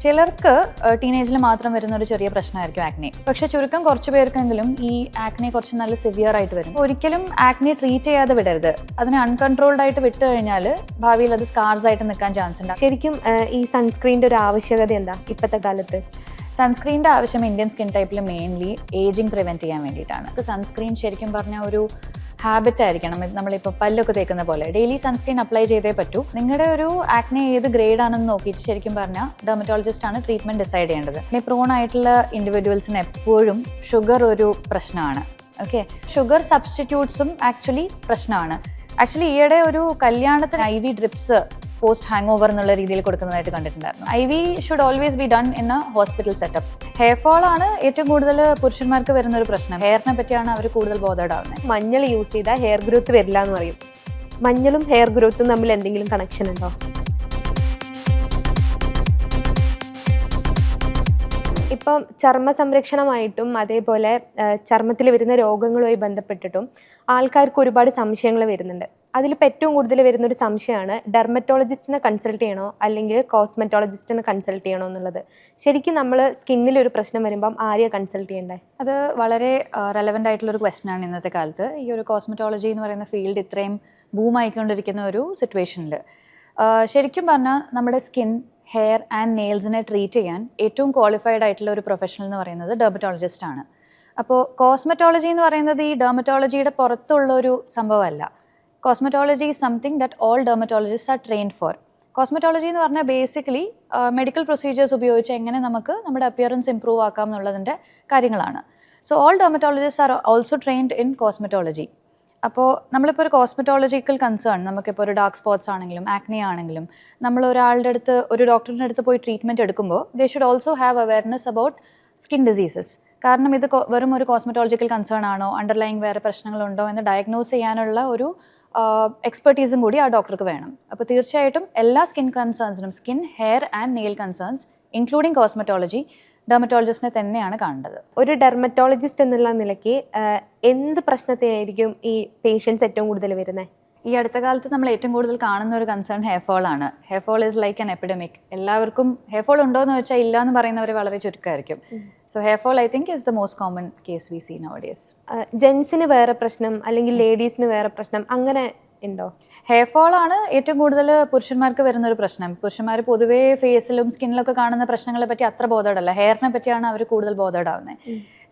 ചിലർക്ക് ടീനേജിൽ മാത്രം വരുന്ന ഒരു ചെറിയ പ്രശ്നമായിരിക്കും ആക്നെ. പക്ഷെ ചുരുക്കം കുറച്ച് പേർക്കെങ്കിലും ഈ ആക്നെ കുറച്ച് നല്ല സിവിയർ ആയിട്ട് വരും. ഒരിക്കലും ആക്നെ ട്രീറ്റ് ചെയ്യാതെ വിടരുത്. അതിനെ അൺകൺട്രോൾഡ് ആയിട്ട് വിട്ട് കഴിഞ്ഞാൽ ഭാവിയിൽ അത് സ്കാർസ് ആയിട്ട് നിൽക്കാൻ ചാൻസ് ഉണ്ട്. ശരിക്കും ഈ സൺസ്ക്രീനിന്റെ ഒരു ആവശ്യകത എന്താ ഇപ്പോഴത്തെ കാലത്ത്? സൺസ്ക്രീനിൻ്റെ ആവശ്യം ഇന്ത്യൻ സ്കിൻ ടൈപ്പിൽ മെയിൻലി ഏജിങ് പ്രിവെൻറ്റ് ചെയ്യാൻ വേണ്ടിയിട്ടാണ്. സൺസ്ക്രീൻ ശരിക്കും പറഞ്ഞാൽ ഒരു ഹാബിറ്റ് ആയിരിക്കണം. നമ്മളിപ്പോൾ പല്ലൊക്കെ തേക്കുന്ന പോലെ ഡെയിലി സൺസ്ക്രീൻ അപ്ലൈ ചെയ്തേ പറ്റൂ. നിങ്ങളുടെ ഒരു ആക്നെ ഏത് ഗ്രേഡ് ആണെന്ന് നോക്കിയിട്ട് ശരിക്കും പറഞ്ഞാൽ ഡെർമറ്റോളജിസ്റ്റ് ആണ് ട്രീറ്റ്മെൻറ്റ് ഡിസൈഡ് ചെയ്യേണ്ടത്. പിന്നെ പ്രോൺ ആയിട്ടുള്ള ഇൻഡിവിജ്വൽസിന് എപ്പോഴും ഷുഗർ ഒരു പ്രശ്നമാണ്. ഓക്കെ, ഷുഗർ സബ്സ്റ്റിറ്റ്യൂട്ട്സും ആക്ച്വലി പ്രശ്നമാണ്. ആക്ച്വലി ഈയിടെ ഒരു കല്യാണത്തിന് IV drips post hangover എന്നുള്ള രീതിയിൽ കൊടുക്കുന്നതായിട്ട് കണ്ടിട്ടുണ്ടായിരുന്നു. IV should always be done in a hospital setup. Hair fall ആണ് ഏറ്റവും കൂടുതൽ പുരുഷന്മാർക്ക് വരുന്ന ഒരു പ്രശ്നം. ഹെയറിനെ പറ്റിയാണ് അവർ കൂടുതൽ ബോധേഡ് ആവുന്നത്. മഞ്ഞൾ യൂസ് ചെയ്താൽ ഹെയർ ഗ്രോത്ത് വരില്ല എന്ന് പറയും. മഞ്ഞളും ഹെയർ ഗ്രോത്തും തമ്മിൽ എന്തെങ്കിലും കണക്ഷൻ ഉണ്ടോ? ഇപ്പം ചർമ്മ സംരക്ഷണമായിട്ടും അതേപോലെ ചർമ്മത്തിൽ വരുന്ന രോഗങ്ങളുമായി ബന്ധപ്പെട്ടിട്ടും ആൾക്കാർക്ക് ഒരുപാട് സംശയങ്ങൾ വരുന്നുണ്ട്. അതിലിപ്പോൾ ഏറ്റവും കൂടുതൽ വരുന്നൊരു സംശയമാണ് ഡെർമറ്റോളജിസ്റ്റിനെ കൺസൾട്ട് ചെയ്യണോ അല്ലെങ്കിൽ കോസ്മെറ്റോളജിസ്റ്റിനെ കൺസൾട്ട് ചെയ്യണോ എന്നുള്ളത്. ശരിക്കും നമ്മൾ സ്കിന്നിലൊരു പ്രശ്നം വരുമ്പം ആരെയാണ് കൺസൾട്ട് ചെയ്യേണ്ടേ? അത് വളരെ റെലവൻ്റ് ആയിട്ടുള്ളൊരു ക്വസ്റ്റനാണ് ഇന്നത്തെ കാലത്ത്. ഈ ഒരു കോസ്മെറ്റോളജി എന്ന് പറയുന്ന ഫീൽഡ് ഇത്രയും ബൂമായിക്കൊണ്ടിരിക്കുന്ന ഒരു സിറ്റുവേഷനിൽ ശരിക്കും പറഞ്ഞാൽ നമ്മുടെ സ്കിൻ, ഹെയർ ആൻഡ് നെയിൽസിനെ ട്രീറ്റ് ചെയ്യാൻ ഏറ്റവും ക്വാളിഫൈഡ് ആയിട്ടുള്ള ഒരു പ്രൊഫഷണൽ എന്ന് പറയുന്നത് ഡെർമറ്റോളജിസ്റ്റ് ആണ്. അപ്പോൾ കോസ്മെറ്റോളജി എന്ന് പറയുന്നത് ഈ ഡെർമറ്റോളജിയുടെ പുറത്തുള്ള ഒരു സംഭവമല്ല. Cosmetology is something that all dermatologist are trained for. Cosmetology എന്ന് പറഞ്ഞാൽ ബേസിക്കലി മെഡിക്കൽ പ്രൊസീജിയേഴ്സ് ഉപയോഗിച്ച് എങ്ങനെ നമുക്ക് നമ്മുടെ അപ്പിയറൻസ് ഇംപ്രൂവ് ആക്കാം എന്നുള്ളതിൻ്റെ കാര്യങ്ങളാണ്. So all dermatologist are also trained in cosmetology. അപ്പോൾ നമ്മളിപ്പോൾ ഒരു കോസ്മെറ്റോളജിക്കൽ കൺസേൺ, നമുക്കിപ്പോൾ ഒരു ഡാർക്ക് സ്പോട്ട്സ് ആണെങ്കിലും ആക്നെ ആണെങ്കിലും നമ്മൾ ഒരാളുടെ അടുത്ത്, ഒരു ഡോക്ടറിൻ്റെ അടുത്ത് പോയി ട്രീറ്റ്മെൻറ്റ് എടുക്കുമ്പോൾ they should also have awareness about skin diseases. കാരണം ഇത് വെറും ഒരു കോസ്മെറ്റോളജിക്കൽ കൺസേൺ ആണോ, അണ്ടർലൈങ് വേറെ പ്രശ്നങ്ങളുണ്ടോ എന്ന് ഡയഗ്നോസ് ചെയ്യാനുള്ള ഒരു എക്സ്പെർട്ടീസും കൂടി ആ ഡോക്ടർക്ക് വേണം. അപ്പോൾ തീർച്ചയായിട്ടും എല്ലാ സ്കിൻ കൺസേൺസിനും, skin, hair and nail concerns including cosmetology, ഡെർമറ്റോളജിസ്റ്റിനെ തന്നെയാണ് കാണേണ്ടത്. ഒരു ഡെർമറ്റോളജിസ്റ്റ് എന്നുള്ള നിലയ്ക്ക് എന്ത് പ്രശ്നത്തിനായിരിക്കും ഈ പേഷ്യൻസ് ഏറ്റവും കൂടുതൽ വരുന്നത്? ഈ അടുത്ത കാലത്ത് നമ്മൾ ഏറ്റവും കൂടുതൽ കാണുന്ന ഒരു കൺസേൺ ഹെയർ ഫോൾ ആണ്. Hair fall is like an epidemic. എല്ലാവർക്കും ഹെയർ ഫോൾ ഉണ്ടോ എന്ന് വെച്ചാൽ ഇല്ല എന്ന് പറയുന്നവർ വളരെ ചുരുക്കമായിരിക്കും. So hair fall I think is the most common case we see nowadays. ജെൻസിന് വേറെ പ്രശ്നം അല്ലെങ്കിൽ ലേഡീസിന് വേറെ പ്രശ്നം അങ്ങനെ ഉണ്ടോ? ഹെയർ ഫോൾ ആണ് ഏറ്റവും കൂടുതൽ പുരുഷന്മാർക്ക് വരുന്ന ഒരു പ്രശ്നം. പുരുഷന്മാർ പൊതുവേ ഫേസിലും സ്കിന്നിലൊക്കെ കാണുന്ന പ്രശ്നങ്ങളെ പറ്റി അത്ര ബോധേഡല്ല. ഹെയറിനെ പറ്റിയാണ് അവർ കൂടുതൽ ബോധേഡാവുന്നത്.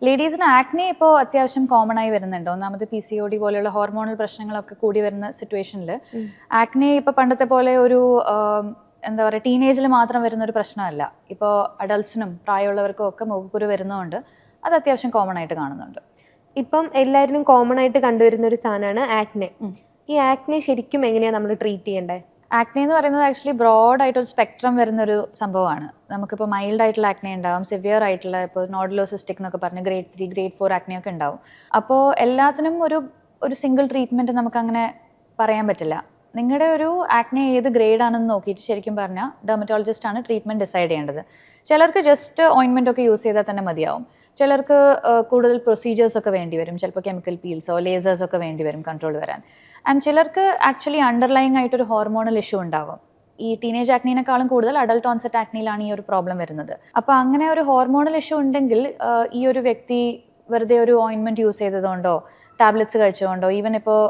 ലേഡീസിന് ആക്നെ ഇപ്പോൾ അത്യാവശ്യം കോമൺ ആയി വരുന്നുണ്ട്. ഒന്നാമത് PCOD പോലെയുള്ള ഹോർമോണൽ പ്രശ്നങ്ങളൊക്കെ കൂടി വരുന്ന സിറ്റുവേഷനിൽ ആക്നെ ഇപ്പോൾ പണ്ടത്തെ പോലെ ഒരു എന്താ പറയുക ടീനേജിൽ മാത്രം വരുന്ന ഒരു പ്രശ്നമല്ല. ഇപ്പോൾ അഡൾട്ട്സിനും പ്രായമുള്ളവർക്കും ഒക്കെ മുഖക്കുരു വരുന്നതുകൊണ്ട് അത് അത്യാവശ്യം കോമൺ ആയിട്ട് കാണുന്നുണ്ട്. ഇപ്പം എല്ലാവരും കോമൺ ആയിട്ട് കണ്ടുവരുന്ന ഒരു സാധനമാണ് ആക്നെ. ഈ ആക്നെ ശരിക്കും എങ്ങനെയാണ് നമ്മൾ ട്രീറ്റ് ചെയ്യേണ്ടത്? ആക്നെ എന്ന് പറയുന്നത് ആക്ച്വലി ബ്രോഡായിട്ടൊരു സ്പെക്ട്രം വരുന്നൊരു സംഭവമാണ്. നമുക്കിപ്പോൾ മൈൽഡ് ആയിട്ടുള്ള ആക്നെ ഉണ്ടാവും, സിവിയർ ആയിട്ടുള്ള ഇപ്പോൾ നോഡുലോസിസ്റ്റിക് എന്നൊക്കെ പറഞ്ഞ് grade 3, grade 4 ആക്നെയൊക്കെ ഉണ്ടാവും. അപ്പോൾ എല്ലാത്തിനും ഒരു സിംഗിൾ ട്രീറ്റ്മെൻറ്റ് നമുക്കങ്ങനെ പറയാൻ പറ്റില്ല. നിങ്ങളുടെ ഒരു ആക്നെ ഏത് ഗ്രേഡ് ആണെന്ന് നോക്കിയിട്ട് ശരിക്കും പറഞ്ഞാൽ ഡെർമറ്റോളജിസ്റ്റ് ആണ് ട്രീറ്റ്മെൻറ്റ് ഡിസൈഡ് ചെയ്യേണ്ടത്. ചിലർക്ക് ജസ്റ്റ് ഓയിൻമെൻ്റ് ഒക്കെ യൂസ് ചെയ്താൽ തന്നെ മതിയാവും. ചിലർക്ക് കൂടുതൽ പ്രൊസീജിയേഴ്സ് ഒക്കെ വേണ്ടി വരും. ചിലപ്പോൾ കെമിക്കൽ പീൽസോ ലേസേഴ്സോ ഒക്കെ വേണ്ടി വരും കൺട്രോൾ വരാൻ. ആൻഡ് ചിലർക്ക് ആക്ച്വലി അണ്ടർലൈങ് ആയിട്ടൊരു ഹോർമോണൽ ഇഷ്യൂ ഉണ്ടാവും. ഈ ടീനേജ് ആക്നീനേക്കാളും കൂടുതൽ അഡൾട്ട് ഓൺസെറ്റ് ആക്നിയിലാണ് ഈ ഒരു പ്രോബ്ലം വരുന്നത്. അപ്പോൾ അങ്ങനെ ഒരു ഹോർമോണൽ ഇഷ്യൂ ഉണ്ടെങ്കിൽ ഈ ഒരു വ്യക്തി വെറുതെ ഒരു ഓയിൻമെൻറ്റ് യൂസ് ചെയ്തതുകൊണ്ടോ ടാബ്ലറ്റ്സ് കഴിച്ചുകൊണ്ടോ ഈവൻ ഇപ്പോൾ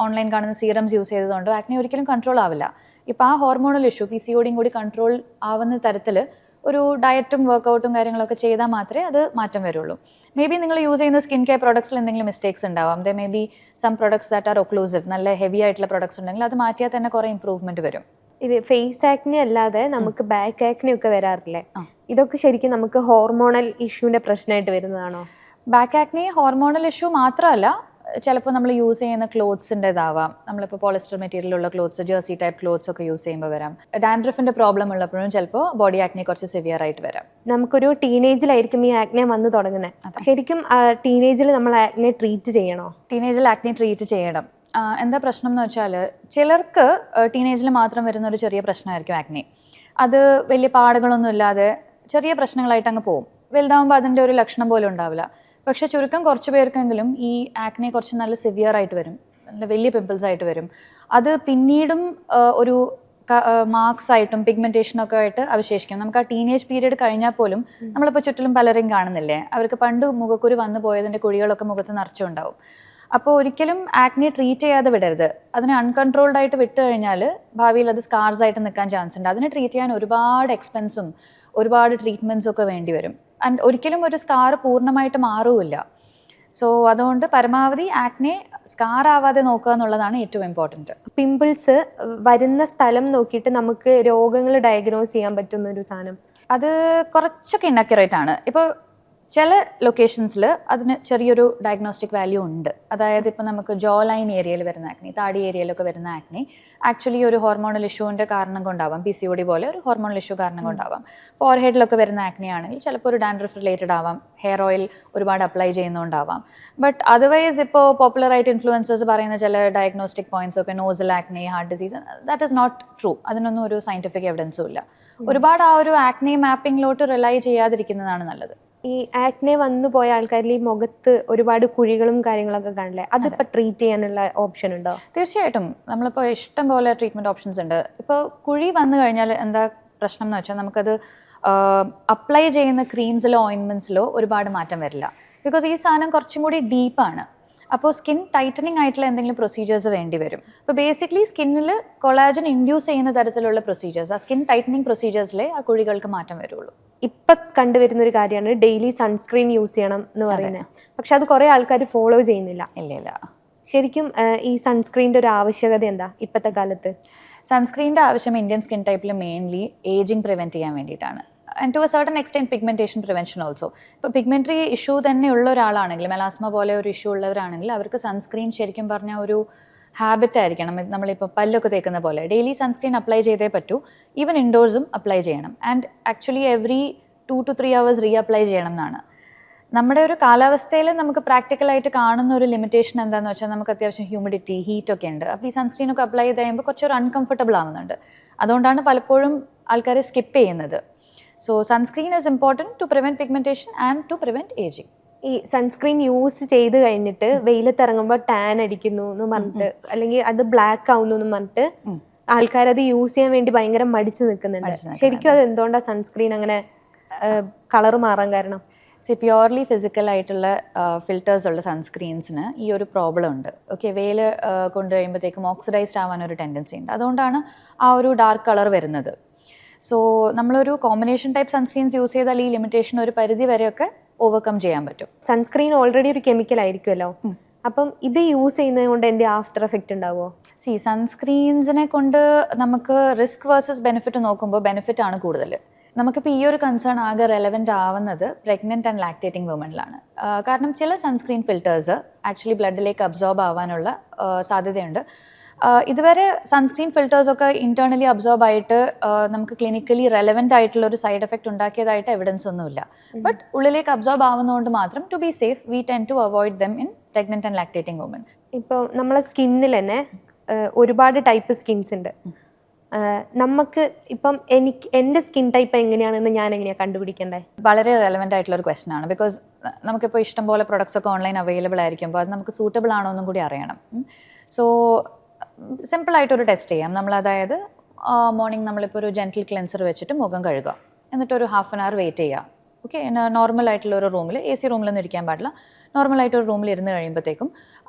ഓൺലൈൻ കാണുന്ന സീറംസ് യൂസ് ചെയ്തതുകൊണ്ടോ ആക്നെ ഒരിക്കലും കൺട്രോൾ ആവില്ല. ഇപ്പോൾ ആ ഹോർമോണൽ ഇഷ്യൂ PCODയും കൂടി കൺട്രോൾ ആവുന്ന തരത്തിൽ ഒരു ഡയറ്റും വർക്കൗട്ടും കാര്യങ്ങളൊക്കെ ചെയ്താൽ മാത്രമേ അത് മാറ്റം വരുള്ളൂ. മേ ബി നിങ്ങൾ യൂസ് ചെയ്യുന്ന സ്കിൻ കെയർ പ്രൊഡക്ട്സിൽ എന്തെങ്കിലും മിസ്റ്റേക്സ് ഉണ്ടാവാം. They may be some products that are occlusive, നല്ല ഹെവി ആയിട്ടുള്ള പ്രൊഡക്ട്സ് ഉണ്ടെങ്കിൽ അത് മാറ്റിയാൽ തന്നെ കുറേ ഇമ്പ്രൂവ്മെൻറ്റ് വരും. ഇത് ഫേസ് ആക്നെ അല്ലാതെ നമുക്ക് ബാക്ക് ആക്നെ ഒക്കെ വരാറില്ലേ? ഇതൊക്കെ ശരിക്കും നമുക്ക് ഹോർമോണൽ ഇഷ്യൂവിൻ്റെ പ്രശ്നമായിട്ട് വരുന്നതാണോ? ബാക്ക് ആക്നെ ഹോർമോണൽ ഇഷ്യൂ മാത്രമല്ല, ചിലപ്പോൾ നമ്മൾ യൂസ് ചെയ്യുന്ന ക്ലോത്ത്സിൻ്റെതാവാം. നമ്മളിപ്പോൾ പോളിസ്റ്റർ മെറ്റീരിയലുള്ള ക്ലോത്ത്സ്, ജേഴ്സി ടൈപ്പ് ക്ലോത്ത്സ് ഒക്കെ യൂസ് ചെയ്യുമ്പോൾ വരാം. ഡാൻഡ്രഫിൻ്റെ പ്രോബ്ലം ഉള്ളപ്പോഴും ചിലപ്പോൾ ബോഡി ആക്നെ കുറച്ച് സിവിയർ ആയിട്ട് വരാം. നമുക്കൊരു ടീനേജിലായിരിക്കും ഈ ആക്നെ വന്ന് തുടങ്ങുന്നത്. ശരിക്കും ടീനേജിൽ നമ്മൾ ആക്നെ ട്രീറ്റ് ചെയ്യണോ? ടീനേജിൽ ആക്നെ ട്രീറ്റ് ചെയ്യണം. എന്താ പ്രശ്നം എന്ന് വെച്ചാൽ ചിലർക്ക് ടീനേജിൽ മാത്രം വരുന്ന ഒരു ചെറിയ പ്രശ്നമായിരിക്കും ആക്നെ. അത് വലിയ പാടുകളൊന്നും ഇല്ലാതെ ചെറിയ പ്രശ്നങ്ങളായിട്ട് അങ്ങ് പോകും. വലുതാവുമ്പോൾ അതിൻ്റെ ഒരു ലക്ഷണം പോലും ഉണ്ടാവില്ല. പക്ഷെ ചുരുക്കം കുറച്ച് പേർക്കെങ്കിലും ഈ ആക്നെ കുറച്ച് നല്ല സിവിയർ ആയിട്ട് വരും, നല്ല വലിയ പിമ്പിൾസ് ആയിട്ട് വരും. അത് പിന്നീടും ഒരു മാർക്സ് ആയിട്ടും പിഗ്മെന്റേഷനും ഒക്കെ ആയിട്ട് അവശേഷിക്കും. നമുക്ക് ആ ടീനേജ് പീരീഡ് കഴിഞ്ഞാൽ പോലും നമ്മളിപ്പോൾ ചുറ്റിലും പലരെയും കാണുന്നില്ലേ, അവർക്ക് പണ്ട് മുഖക്കുരു വന്നു പോയതിൻ്റെ കുഴികളൊക്കെ മുഖത്ത് നിറച്ചുണ്ടാവും. അപ്പോൾ ഒരിക്കലും ആക്നെ ട്രീറ്റ് ചെയ്യാതെ വിടരുത്. അതിനെ അൺകൺട്രോൾഡ് ആയിട്ട് വിട്ട് കഴിഞ്ഞാൽ ഭാവിയിൽ അത് സ്കാർസ് ആയിട്ട് നിൽക്കാൻ ചാൻസ് ഉണ്ട്. അതിനെ ട്രീറ്റ് ചെയ്യാൻ ഒരുപാട് എക്സ്പെൻസും ഒരുപാട് ട്രീറ്റ്മെൻറ്റ്സും ഒക്കെ വേണ്ടി വരും. ആൻഡ് ഒരിക്കലും ഒരു സ്കാർ പൂർണ്ണമായിട്ട് മാറുമില്ല. സോ അതുകൊണ്ട് പരമാവധി ആക്നെ സ്കാർ ആവാതെ നോക്കുക എന്നുള്ളതാണ് ഏറ്റവും ഇമ്പോർട്ടൻറ്റ്. പിമ്പിൾസ് വരുന്ന സ്ഥലം നോക്കിയിട്ട് നമുക്ക് രോഗങ്ങൾ ഡയഗ്നോസ് ചെയ്യാൻ പറ്റുന്ന ഒരു സാധനം അത് കുറച്ചൊക്കെ ഇന്നക്യുറേറ്റ് ആണ്. ഇപ്പോൾ ചില ലൊക്കേഷൻസിൽ അതിന് ചെറിയൊരു ഡയഗ്നോസ്റ്റിക് വാല്യൂ ഉണ്ട്. അതായത് ഇപ്പോൾ നമുക്ക് ജോ ലൈൻ ഏരിയയിൽ വരുന്ന ആക്നി, താടി ഏരിയയിലൊക്കെ വരുന്ന ആക്നി ആക്ച്വലി ഒരു ഹോർമോണൽ ഇഷ്യൂവിൻ്റെ കാരണം കൊണ്ടാവാം. PCOD പോലെ ഒരു ഹോർമോണൽ ഇഷ്യൂ കാരണം കൊണ്ടാവാം. ഫോർഹെഡിലൊക്കെ വരുന്ന ആക്നി ആണെങ്കിൽ ചിലപ്പോൾ ഒരു ഡാൻഡ്രഫ് റിലേറ്റഡ് ആവാം, ഹെയർ ഓയിൽ ഒരുപാട് അപ്ലൈ ചെയ്യുന്നതുകൊണ്ടാവാം. ബട്ട് അതർവൈസ് ഇപ്പോൾ പോപ്പുലറായിട്ട് ഇൻഫ്ലുവൻസേഴ്സ് പറയുന്ന ചില ഡയഗ്നോസ്റ്റിക് പോയിന്റ്സ് ഒക്കെ nasal acne, heart disease, that is not true. അതിനൊന്നും ഒരു സയൻറ്റിഫിക് എവിഡൻസും ഇല്ല. ഒരുപാട് ആ ഒരു ആക്നി മാപ്പിങ്ങിലോട്ട് റിലൈ ചെയ്യാതിരിക്കുന്നതാണ് നല്ലത്. ഈ ആക്നെ വന്നു പോയ ആൾക്കാരിൽ ഈ മുഖത്ത് ഒരുപാട് കുഴികളും കാര്യങ്ങളൊക്കെ കാണില്ലേ, അതിപ്പോൾ ട്രീറ്റ് ചെയ്യാനുള്ള ഓപ്ഷൻ ഉണ്ടോ? തീർച്ചയായിട്ടും നമ്മളിപ്പോൾ ഇഷ്ടം പോലെ ട്രീറ്റ്മെൻറ്റ് ഓപ്ഷൻസ് ഉണ്ട്. ഇപ്പോൾ കുഴി വന്നു കഴിഞ്ഞാൽ എന്താ പ്രശ്നം എന്ന് വെച്ചാൽ നമുക്കത് അപ്ലൈ ചെയ്യുന്ന ക്രീംസിലോ ഓയിൻമെൻറ്റ്സിലോ ഒരുപാട് മാറ്റം വരില്ല. ബിക്കോസ് ഈ സാധനം കുറച്ചും കൂടി ഡീപ്പാണ്. അപ്പോൾ സ്കിൻ ടൈറ്റനിങ് ആയിട്ടുള്ള എന്തെങ്കിലും പ്രൊസീജിയേഴ്സ് വേണ്ടി വരും. അപ്പോൾ ബേസിക്കലി സ്കിന്നിൽ കൊളാജൻ ഇൻഡ്യൂസ് ചെയ്യുന്ന തരത്തിലുള്ള പ്രൊസീജിയേഴ്സ്, ആ സ്കിൻ ടൈറ്റനിങ് പ്രൊസീജിയേഴ്സിലെ ആ കുഴികൾക്ക് മാറ്റം വരുള്ളൂ. ഇപ്പം കണ്ടുവരുന്ന ഒരു കാര്യമാണ് ഡെയിലി സൺസ്ക്രീൻ യൂസ് ചെയ്യണം എന്ന് പറയുന്നത്. പക്ഷെ അത് കുറേ ആൾക്കാർ ഫോളോ ചെയ്യുന്നില്ല. ഇല്ല. ശരിക്കും ഈ സൺസ്ക്രീൻ്റെ ഒരു ആവശ്യകത എന്താ ഇപ്പോഴത്തെ കാലത്ത്? സൺസ്ക്രീനിൻ്റെ ആവശ്യം ഇന്ത്യൻ സ്കിൻ ടൈപ്പിൽ മെയിൻലി ഏജിങ് പ്രിവെൻറ്റ് ചെയ്യാൻ വേണ്ടിയിട്ടാണ്. And to a certain extent pigmentation prevention also. ഇപ്പോൾ പിഗ്മെൻ്ററി ഇഷ്യൂ തന്നെ ഉള്ള ഒരാളാണെങ്കിൽ, മെലാസ്മ പോലെ ഒരു ഇഷ്യൂ ഉള്ളവരാണെങ്കിൽ അവർക്ക് സൺസ്ക്രീൻ ശരിക്കും പറഞ്ഞാൽ ഒരു ഹാബിറ്റ് ആയിരിക്കണം. നമ്മളിപ്പോൾ പല്ലൊക്കെ തേക്കുന്ന പോലെ ഡെയിലി സൺസ്ക്രീൻ അപ്ലൈ ചെയ്തേ പറ്റൂ. ഈവൻ ഇൻഡോർസും അപ്ലൈ ചെയ്യണം. And actually every 2 to 3 hours re apply ചെയ്യണം എന്നാണ്. നമ്മുടെ ഒരു കാലാവസ്ഥയിൽ നമുക്ക് പ്രാക്ടിക്കലായിട്ട് കാണുന്ന ഒരു ലിമിറ്റേഷൻ എന്താണെന്ന് വെച്ചാൽ നമുക്ക് അത്യാവശ്യം ഹ്യൂമിഡിറ്റി, ഹീറ്റ് ഒക്കെ ഉണ്ട്. അപ്പോൾ ഈ സൺസ്ക്രീനൊക്കെ അപ്ലൈ ചെയ്ത് കഴിയുമ്പോൾ കുറച്ചൊരു അൺകംഫർട്ടബിൾ ആവുന്നുണ്ട്. അതുകൊണ്ടാണ് പലപ്പോഴും ആൾക്കാർ സ്കിപ്പ് ചെയ്യുന്നത്. So sunscreen is important to prevent pigmentation and to prevent ageing. ഈ സൺസ്ക്രീൻ യൂസ് ചെയ്ത് കഴിഞ്ഞിട്ട് വെയിലത്തിറങ്ങുമ്പോൾ ടാൻ അടിക്കുന്നു എന്ന് പറഞ്ഞിട്ട്, അല്ലെങ്കിൽ അത് ബ്ലാക്ക് ആവുന്നു എന്ന് പറഞ്ഞിട്ട് ആൾക്കാരത് യൂസ് ചെയ്യാൻ വേണ്ടി ഭയങ്കര മടിച്ചു നിൽക്കുന്നുണ്ട്. ശരിക്കും അത് എന്തുകൊണ്ടാണ് സൺസ്ക്രീൻ അങ്ങനെ കളർ മാറാൻ കാരണം? പ്യുവർലി ഫിസിക്കലായിട്ടുള്ള ഫിൽറ്റേഴ്സ് ഉള്ള സൺസ്ക്രീൻസിന് ഈ ഒരു പ്രോബ്ലം ഉണ്ട്. ഓക്കെ, വെയിൽ കൊണ്ടു കഴിയുമ്പോഴത്തേക്കും ഓക്സിഡൈസ്ഡ് ആവാനൊരു ടെൻഡൻസി ഉണ്ട്. അതുകൊണ്ടാണ് ആ ഒരു ഡാർക്ക് കളർ വരുന്നത്. സോ നമ്മളൊരു കോമ്പിനേഷൻ ടൈപ്പ് സൺസ്ക്രീൻസ് യൂസ് ചെയ്താൽ ഈ ലിമിറ്റേഷൻ ഒരു പരിധി വരെയൊക്കെ ഓവർകം ചെയ്യാൻ പറ്റും. സൺസ്ക്രീൻ ഓൾറെഡി ഒരു കെമിക്കൽ ആയിരിക്കുമല്ലോ, അപ്പം ഇത് യൂസ് ചെയ്യുന്നത് കൊണ്ട് എന്ത് ആഫ്റ്റർ എഫക്റ്റ് ഉണ്ടാവുമോ? സൺസ്ക്രീൻസിനെ കൊണ്ട് നമുക്ക് റിസ്ക് വേഴ്സസ് ബെനിഫിറ്റ് നോക്കുമ്പോൾ ബെനിഫിറ്റ് ആണ് കൂടുതൽ. നമുക്കിപ്പോൾ ഈ ഒരു കൺസേൺ ആകെ റെലവെൻ്റ് ആവുന്നത് പ്രഗ്നൻറ്റ് ആൻഡ് ലാക്ടേറ്റിംഗ് വുമണിലാണ്. കാരണം ചില സൺസ്ക്രീൻ ഫിൽറ്റേഴ്സ് ആക്ച്വലി ബ്ലഡിലേക്ക് അബ്സോർബ് ആവാനുള്ള സാധ്യതയുണ്ട്. ഇതുവരെ സൺസ്ക്രീൻ ഫിൽറ്റേഴ്സൊക്കെ ഇൻറ്റേർണലി അബ്സോർബ് ആയിട്ട് നമുക്ക് ക്ലിനിക്കലി റെലവെൻ്റ് ആയിട്ടുള്ള ഒരു സൈഡ് എഫക്റ്റ് ഉണ്ടാക്കിയതായിട്ട് എവിഡൻസ് ഒന്നുമില്ല. ബട്ട് ഉള്ളിലേക്ക് അബ്സോർബ് ആവുന്നതുകൊണ്ട് മാത്രം to be safe we tend to avoid them in pregnant and lactating women. ഇപ്പോൾ നമ്മളെ സ്കിന്നിൽ തന്നെ ഒരുപാട് ടൈപ്പ് സ്കിൻസ് ഉണ്ട്. നമുക്ക് ഇപ്പം എൻ്റെ സ്കിൻ ടൈപ്പ് എങ്ങനെയാണെന്ന് ഞാൻ എങ്ങനെയാണ് കണ്ടുപിടിക്കേണ്ടത്? വളരെ റെലവെൻ്റ് ആയിട്ടുള്ളൊരു ക്വസ്റ്റൻ ആണ്. ബിക്കോസ് നമുക്കിപ്പോൾ ഇഷ്ടംപോലെ പ്രൊഡക്ട്സ് ഒക്കെ ഓൺലൈൻ അവൈലബിൾ ആയിരിക്കുമ്പോൾ അത് നമുക്ക് സൂട്ടബിൾ ആണോ എന്നും കൂടി അറിയണം. സോ സിമ്പിളായിട്ടൊരു ടെസ്റ്റ് ചെയ്യാം നമ്മൾ. അതായത് മോർണിംഗ് നമ്മളിപ്പോൾ ഒരു ജെൻറ്റിൽ ക്ലെൻസർ വെച്ചിട്ട് മുഖം കഴുകുക, എന്നിട്ടൊരു ഹാഫ് ആൻ അവർ വെയിറ്റ് ചെയ്യുക. ഓക്കെ, നോർമലായിട്ടുള്ള ഒരു റൂമിൽ, AC റൂമിലൊന്നും ഇരിക്കാൻ പാടില്ല, നോർമലായിട്ടൊരു റൂമിൽ ഇരുന്ന് കഴിയുമ്പോഴത്തേക്കും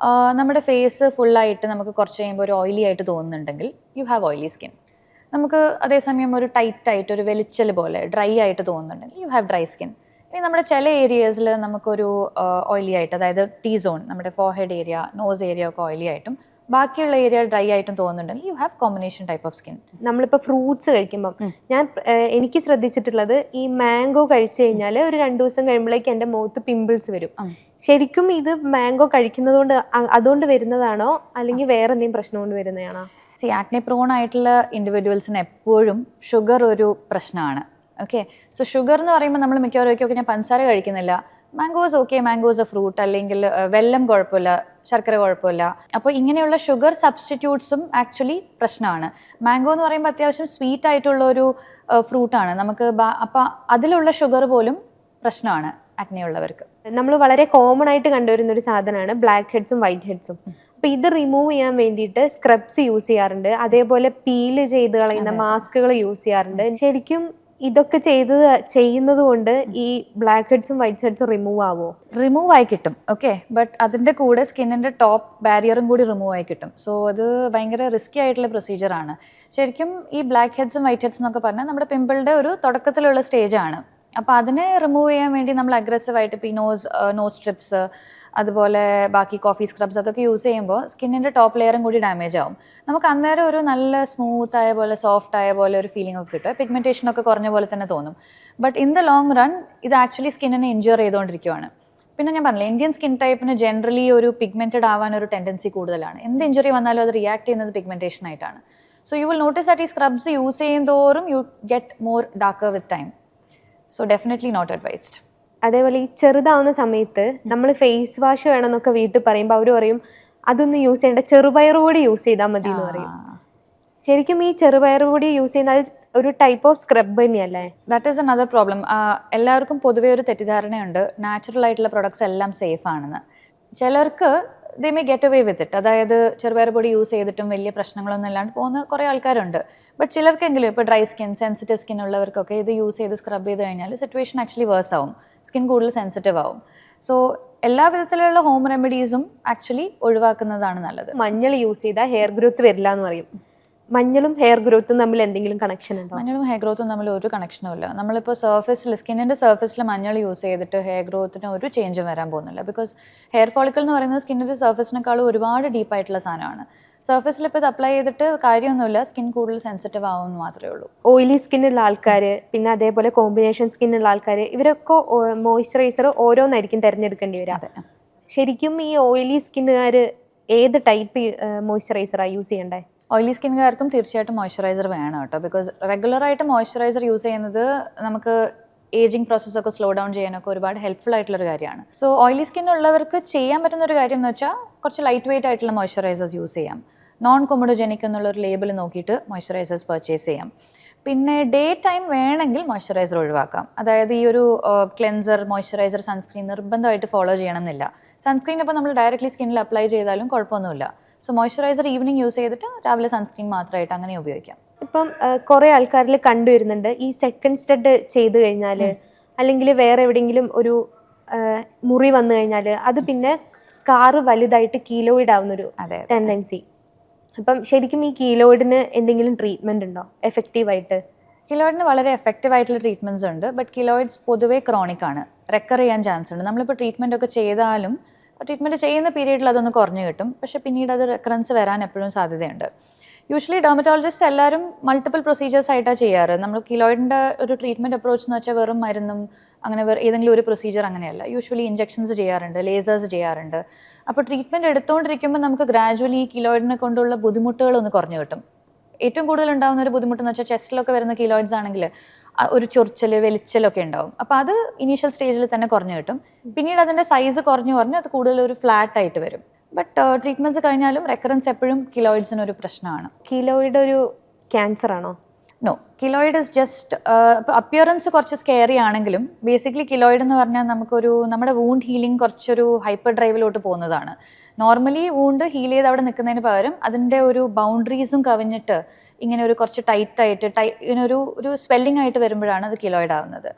നമ്മുടെ ഫേസ് ഫുള്ളായിട്ട് നമുക്ക് കുറച്ച് കഴിയുമ്പോൾ ഒരു ഓയിലി ആയിട്ട് തോന്നുന്നുണ്ടെങ്കിൽ യു ഹാവ് ഓയിലി സ്കിൻ. നമുക്ക് അതേസമയം ഒരു ടൈറ്റായിട്ട് ഒരു വെളിച്ചൽ പോലെ ഡ്രൈ ആയിട്ട് തോന്നുന്നുണ്ടെങ്കിൽ യു ഹാവ് ഡ്രൈ സ്കിൻ. ഇനി നമ്മുടെ ചില ഏരിയസിൽ നമുക്കൊരു ഓയിലി ആയിട്ട്, അതായത് T സോൺ, നമ്മുടെ ഫോർഹെഡ് ഏരിയ, നോസ് ഏരിയ ഒക്കെ ഓയിലി ആയിട്ടും ബാക്കിയുള്ള ഏരിയ ഡ്രൈ ആയിട്ടും തോന്നുന്നുണ്ടെങ്കിൽ you have combination type of skin. നമ്മളിപ്പോൾ ഫ്രൂട്ട്സ് കഴിക്കുമ്പം എനിക്ക് ശ്രദ്ധിച്ചിട്ടുള്ളത് ഈ മാംഗോ കഴിച്ചു കഴിഞ്ഞാൽ ഒരു 2 ദിവസം കഴിയുമ്പോഴേക്ക് എൻ്റെ മുഖത്ത് പിമ്പിൾസ് വരും. ശരിക്കും ഇത് മാംഗോ കഴിക്കുന്നത് അതുകൊണ്ട് വരുന്നതാണോ അല്ലെങ്കിൽ വേറെ എന്തെങ്കിലും പ്രശ്നം കൊണ്ട് വരുന്നതാണോ? ആക്നെ പ്രോൺ ആയിട്ടുള്ള ഇൻഡിവിജ്വൽസിന് എപ്പോഴും ഷുഗർ ഒരു പ്രശ്നമാണ്. ഓക്കെ, സോ ഷുഗർ എന്ന് പറയുമ്പോൾ നമ്മൾ മിക്കവാറും ഞാൻ പഞ്ചസാര കഴിക്കുന്നില്ല, mangoes okay, mangoes A fruit, അല്ലെങ്കിൽ വെല്ലം കുഴപ്പമില്ല, ശർക്കര കുഴപ്പമില്ല. അപ്പോൾ ഇങ്ങനെയുള്ള ഷുഗർ സബ്സ്റ്റിറ്റ്യൂട്ട്സും ആക്ച്വലി പ്രശ്നമാണ്. മാംഗോ എന്ന് പറയുമ്പോൾ അത്യാവശ്യം സ്വീറ്റ് ആയിട്ടുള്ള ഒരു ഫ്രൂട്ടാണ് നമുക്ക്. അപ്പോൾ അതിലുള്ള ഷുഗർ പോലും പ്രശ്നമാണ് ആക്നെ ഉള്ളവർക്ക്. നമ്മൾ വളരെ കോമൺ ആയിട്ട് കണ്ടുവരുന്ന ഒരു സാധനമാണ് ബ്ലാക്ക് ഹെഡ്സും വൈറ്റ് ഹെഡ്സും. അപ്പോൾ ഇത് റിമൂവ് ചെയ്യാൻ വേണ്ടിയിട്ട് സ്ക്രബ്സ് യൂസ് ചെയ്യാറുണ്ട്, അതേപോലെ പീല് ചെയ്ത് കളയുന്ന മാസ്കുകൾ യൂസ് ചെയ്യാറുണ്ട്. ശരിക്കും ഇതൊക്കെ ചെയ്യുന്നത് കൊണ്ട് ഈ ബ്ലാക്ക് ഹെഡ്സും വൈറ്റ് ഹെഡ്സും റിമൂവ് ആവോ? റിമൂവ് ആയി കിട്ടും, ഓക്കെ. ബട്ട് അതിൻ്റെ കൂടെ സ്കിന്നിൻ്റെ ടോപ്പ് ബാരിയറും കൂടി റിമൂവ് ആയി കിട്ടും. സോ അത് ഭയങ്കര റിസ്കി ആയിട്ടുള്ള പ്രൊസീജിയറാണ്. ശരിക്കും ഈ ബ്ലാക്ക് ഹെഡ്സും വൈറ്റ് ഹെഡ്സ് എന്നൊക്കെ പറഞ്ഞാൽ നമ്മുടെ പിമ്പിളുടെ ഒരു തുടക്കത്തിലുള്ള സ്റ്റേജാണ്. അപ്പോൾ അതിനെ റിമൂവ് ചെയ്യാൻ വേണ്ടി നമ്മൾ അഗ്രസീവായിട്ട് ഇപ്പോൾ ഈ നോസ് സ്ട്രിപ്സ്, അതുപോലെ ബാക്കി കോഫി സ്ക്രബ്സ് അതൊക്കെ യൂസ് ചെയ്യുമ്പോൾ സ്കിന്നിൻ്റെ ടോപ്പ് ലെയറും കൂടി ഡാമേജ് ആവും. നമുക്ക് അന്നേരം ഒരു നല്ല സ്മൂത്ത് ആയ പോലെ, സോഫ്റ്റ് ആയ പോലെ ഒരു ഫീലിംഗ് ഒക്കെ കിട്ടും. പിഗ്മെൻറ്റേഷനൊക്കെ കുറഞ്ഞ പോലെ തന്നെ തോന്നും. But in the long run ഇത് ആക്ച്വലി സ്കിന്നിനെ ഇൻജുർ ചെയ്തുകൊണ്ടിരിക്കുകയാണ്. പിന്നെ ഞാൻ പറഞ്ഞില്ല, ഇന്ത്യൻ സ്കിൻ ടൈപ്പിന് ജനറലി ഒരു പിഗ്മെൻറ്റഡ് ആവാൻ ഒരു ടെൻഡൻസി കൂടുതലാണ്. എന്ത് ഇഞ്ചുറി വന്നാലും അത് റിയാക്ട് ചെയ്യുന്നത് പിഗ്മെൻറ്റേഷൻ ആയിട്ടാണ്. So you will notice that ഈ സ്ക്രബ്സ് യൂസ് ചെയ്യുന്തോറും you get more darker with time. So definitely not advised. അതേപോലെ ഈ ചെറുതാവുന്ന സമയത്ത് നമ്മൾ ഫേസ് വാഷ് വേണമെന്നൊക്കെ വീട്ടിൽ പറയുമ്പോൾ അവർ പറയും അതൊന്നും യൂസ് ചെയ്യേണ്ട, ചെറുപയർ പൊടി യൂസ് ചെയ്താൽ മതി എന്ന് പറയും. ശരിക്കും ഈ ചെറുപയർ പൊടി യൂസ് ചെയ്യുന്നത് ഒരു ടൈപ്പ് ഓഫ് സ്ക്രബ് തന്നെയല്ലേ? That is another problem. എല്ലാവർക്കും പൊതുവേ ഒരു തെറ്റിദ്ധാരണയുണ്ട് നാച്ചുറൽ ആയിട്ടുള്ള പ്രൊഡക്ട്സ് എല്ലാം സേഫ് ആണെന്ന്. ചിലർക്ക് they may get away with it, അതായത് ചെറുപയർ പൊടി യൂസ് ചെയ്തിട്ടും വലിയ പ്രശ്നങ്ങളൊന്നും ഇല്ലാണ്ട് പോകുന്ന കുറേ ആൾക്കാരുണ്ട്. ബട്ട് ചിലർക്കെങ്കിലും ഇപ്പോൾ ഡ്രൈ സ്കിൻ, സെൻസിറ്റീവ് സ്കിൻ ഉള്ളവർക്കൊക്കെ ഇത് യൂസ് ചെയ്ത് സ്ക്രബ് ചെയ്ത് കഴിഞ്ഞാൽ സിറ്റുവേഷൻ ആക്ച്വലി വേഴ്സ് ആവും, സ്കിൻ കൂടുതൽ സെൻസിറ്റീവ് ആവും. സോ എല്ലാ വിധത്തിലുള്ള ഹോം റെമഡീസും ആക്ച്വലി ഒഴിവാക്കുന്നതാണ് നല്ലത്. മഞ്ഞൾ യൂസ് ചെയ്താൽ ഹെയർ ഗ്രോത്ത് വരില്ല എന്ന് പറയും. മഞ്ഞളും ഹെയർ ഗ്രോത്തും തമ്മിൽ എന്തെങ്കിലും കണക്ഷൻ ഉണ്ടോ? മഞ്ഞളും ഹെയർ ഗ്രോത്തും തമ്മിൽ ഒരു കണക്ഷനും ഇല്ല. നമ്മളിപ്പോൾ സർഫസിൽ, സ്കിന്നിൻ്റെ സർഫസിൽ മഞ്ഞൾ യൂസ് ചെയ്തിട്ട് ഹെയർ ഗ്രോത്തിന് ഒരു ചേഞ്ചും വരാൻ പോകുന്നില്ല. ബിക്കോസ് ഹെയർ ഫോളിക്കൽ എന്ന് പറയുന്നത് സ്കിന്നിൻ്റെ സർഫസിനേക്കാളും ഒരുപാട് ഡീപ്പായിട്ടുള്ള സാധനമാണ്. സർഫസിൽ ഇപ്പോൾ ഇത് അപ്ലൈ ചെയ്തിട്ട് കാര്യമൊന്നുമില്ല, സ്കിൻ കൂടുതൽ സെൻസിറ്റീവ് ആവുമെന്ന് മാത്രമേ ഉള്ളൂ. ഓയിലി സ്കിന്നുള്ള ആൾക്കാർ, പിന്നെ അതേപോലെ കോമ്പിനേഷൻ സ്കിന്നുള്ള ആൾക്കാർ, ഇവരൊക്കെ മോയ്സ്ചറൈസർ ഓരോന്നായിരിക്കും തിരഞ്ഞെടുക്കേണ്ടി വരിക. ശരിക്കും ഈ ഓയിലി സ്കിന്നുകാർ ഏത് ടൈപ്പ് മോയ്സ്ചറൈസറാണ് യൂസ് ചെയ്യേണ്ടത്? ഓയിലി സ്കിന്നുകാർക്കും തീർച്ചയായിട്ടും മോയ്സ്ചറൈസർ വേണം കേട്ടോ. ബിക്കോസ് റെഗുലറായിട്ട് മോയ്സ്ചറൈസർ യൂസ് ചെയ്യുന്നത് നമുക്ക് ഏജിങ് പ്രോസസ്സൊക്കെ സ്ലോ ഡൗൺ ചെയ്യാനൊക്കെ ഒരുപാട് ഹെൽപ്ഫുൾ ആയിട്ടുള്ളൊരു കാര്യമാണ്. സോ ഓയിലി സ്കിൻ ഉള്ളവർക്ക് ചെയ്യാൻ പറ്റുന്ന ഒരു കാര്യം എന്ന് വെച്ചാൽ കുറച്ച് ലൈറ്റ് വെയിറ്റ് ആയിട്ടുള്ള മോയ്സ്ചറൈസേഴ്സ് യൂസ് ചെയ്യാം. നോൺ കൊമഡോജനിക് എന്നുള്ളൊരു ലേബിൾ നോക്കിയിട്ട് മോയ്സ്ചറൈസേഴ്സ് പർച്ചേസ് ചെയ്യാം. പിന്നെ ഡേ ടൈം വേണമെങ്കിൽ മോയ്സ്ചറൈസർ ഒഴിവാക്കാം. അതായത് ഈ ഒരു ക്ലെൻസർ, മോയ്സ്ചറൈസർ, സൺസ്ക്രീൻ നിർബന്ധമായിട്ട് ഫോളോ ചെയ്യണമെന്നില്ല. സൺസ്ക്രീൻ ഇപ്പോൾ നമ്മൾ ഡയറക്റ്റ്ലി സ്കിന്നിൽ അപ്ലൈ ചെയ്താലും കുഴപ്പമൊന്നുമില്ല. സോ മോയ്സ്ചറൈസർ ഈവനിങ് യൂസ് ചെയ്തിട്ട് രാവിലെ സൺസ്ക്രീൻ മാത്രമായിട്ട് അങ്ങനെ ഉപയോഗിക്കാം. ഇപ്പം കുറേ ആൾക്കാരിൽ കണ്ടുവരുന്നുണ്ട് ഈ സെക്കൻഡ് സ്റ്റഡ് ചെയ്ത് കഴിഞ്ഞാൽ, അല്ലെങ്കിൽ വേറെ എവിടെയെങ്കിലും ഒരു മുറി വന്നു കഴിഞ്ഞാൽ അത് പിന്നെ സ്കാർ വലുതായിട്ട് കീലോയിഡ് ആവുന്നൊരു ടെൻഡൻസി. അപ്പം ശരിക്കും ഈ കീലോയിഡിന് എന്തെങ്കിലും ട്രീറ്റ്മെൻറ്റ് ഉണ്ടോ എഫക്റ്റീവായിട്ട്? കീലോയിഡിന് വളരെ എഫക്റ്റീവ് ആയിട്ടുള്ള ട്രീറ്റ്മെൻറ്റ്സ് ഉണ്ട്. ബട്ട് കീലോയിഡ്സ് പൊതുവേ ക്രോണിക് ആണ്, റെക്കർ ചെയ്യാൻ ചാൻസ് ഉണ്ട്. നമ്മളിപ്പോൾ ട്രീറ്റ്മെൻ്റ് ഒക്കെ ചെയ്താലും ട്രീറ്റ്മെൻറ്റ് ചെയ്യുന്ന പീരീഡിൽ അതൊന്ന് കുറഞ്ഞു കിട്ടും, പക്ഷേ പിന്നീട് അത് റെക്കറൻസ് വരാൻ എപ്പോഴും സാധ്യതയുണ്ട്. യൂഷ്വലി ഡെർമറ്റോളജിസ്റ്റ് എല്ലാവരും മൾട്ടിപ്പിൾ പ്രൊസീജിയേഴ്സ് ആയിട്ടാണ് ചെയ്യാറ്. നമ്മൾ കീലോയിഡിൻ്റെ ഒരു ട്രീറ്റ്മെൻറ്റ് അപ്രോച്ച് എന്ന് വെച്ചാൽ വെറും മരുന്നും അങ്ങനെ ഏതെങ്കിലും ഒരു പ്രൊസീജിയർ അങ്ങനെയല്ല. യൂഷ്വലി ഇഞ്ചെക്ഷൻസ് ചെയ്യാറുണ്ട്, ലേസേഴ്സ് ചെയ്യാറുണ്ട്. അപ്പോൾ ട്രീറ്റ്മെൻറ്റ് എടുത്തുകൊണ്ടിരിക്കുമ്പോൾ നമുക്ക് ഗ്രാജുവലി ഈ കീലോയിഡിനെ കൊണ്ടുള്ള ബുദ്ധിമുട്ടുകളൊന്ന് കുറഞ്ഞു കിട്ടും. ഏറ്റവും കൂടുതൽ ഉണ്ടാകുന്ന ഒരു ബുദ്ധിമുട്ടെന്ന് വെച്ചാൽ ചെസ്റ്റിലൊക്കെ വരുന്ന കീലോയിഡ്സ് ആണെങ്കിൽ ഒരു ചൊറിച്ചൽ, വെളിച്ചലൊക്കെ ഉണ്ടാവും. അപ്പോൾ അത് ഇനീഷ്യൽ സ്റ്റേജിൽ തന്നെ കുറഞ്ഞു കിട്ടും. പിന്നീട് അതിൻ്റെ സൈസ് കുറഞ്ഞ് അത് കൂടുതൽ ഒരു ഫ്ലാറ്റ് ആയിട്ട് വരും. ബട്ട് ട്രീറ്റ്മെൻറ്റ്സ് കഴിഞ്ഞാലും റെക്കറൻസ് എപ്പോഴും കീലോയിഡ്സിന് ഒരു പ്രശ്നമാണ്. കീലോയിഡ് ഒരു ക്യാൻസർ ആണോ? No, keloid is just appearance കുറച്ച് സ്കെയറി ആണെങ്കിലും ബേസിക്കലി കീലോയിഡ് എന്ന് പറഞ്ഞാൽ നമ്മുടെ വൂണ്ട് ഹീലിംഗ് കുറച്ചൊരു ഹൈപ്പർ ഡ്രൈവിലോട്ട് പോകുന്നതാണ്. നോർമലി വൂണ്ട് ഹീൽ ചെയ്ത് അവിടെ നിൽക്കുന്നതിന് പകരം അതിൻ്റെ ഒരു ബൗണ്ടറീസും കവിഞ്ഞിട്ട് ഇങ്ങനെ ഒരു കുറച്ച് ടൈറ്റായിട്ട് ഇങ്ങനെ ഒരു സ്വെല്ലിംഗ് ആയിട്ട് വരുമ്പോഴാണ് അത് കീലോയിഡ് ആവുന്നത്.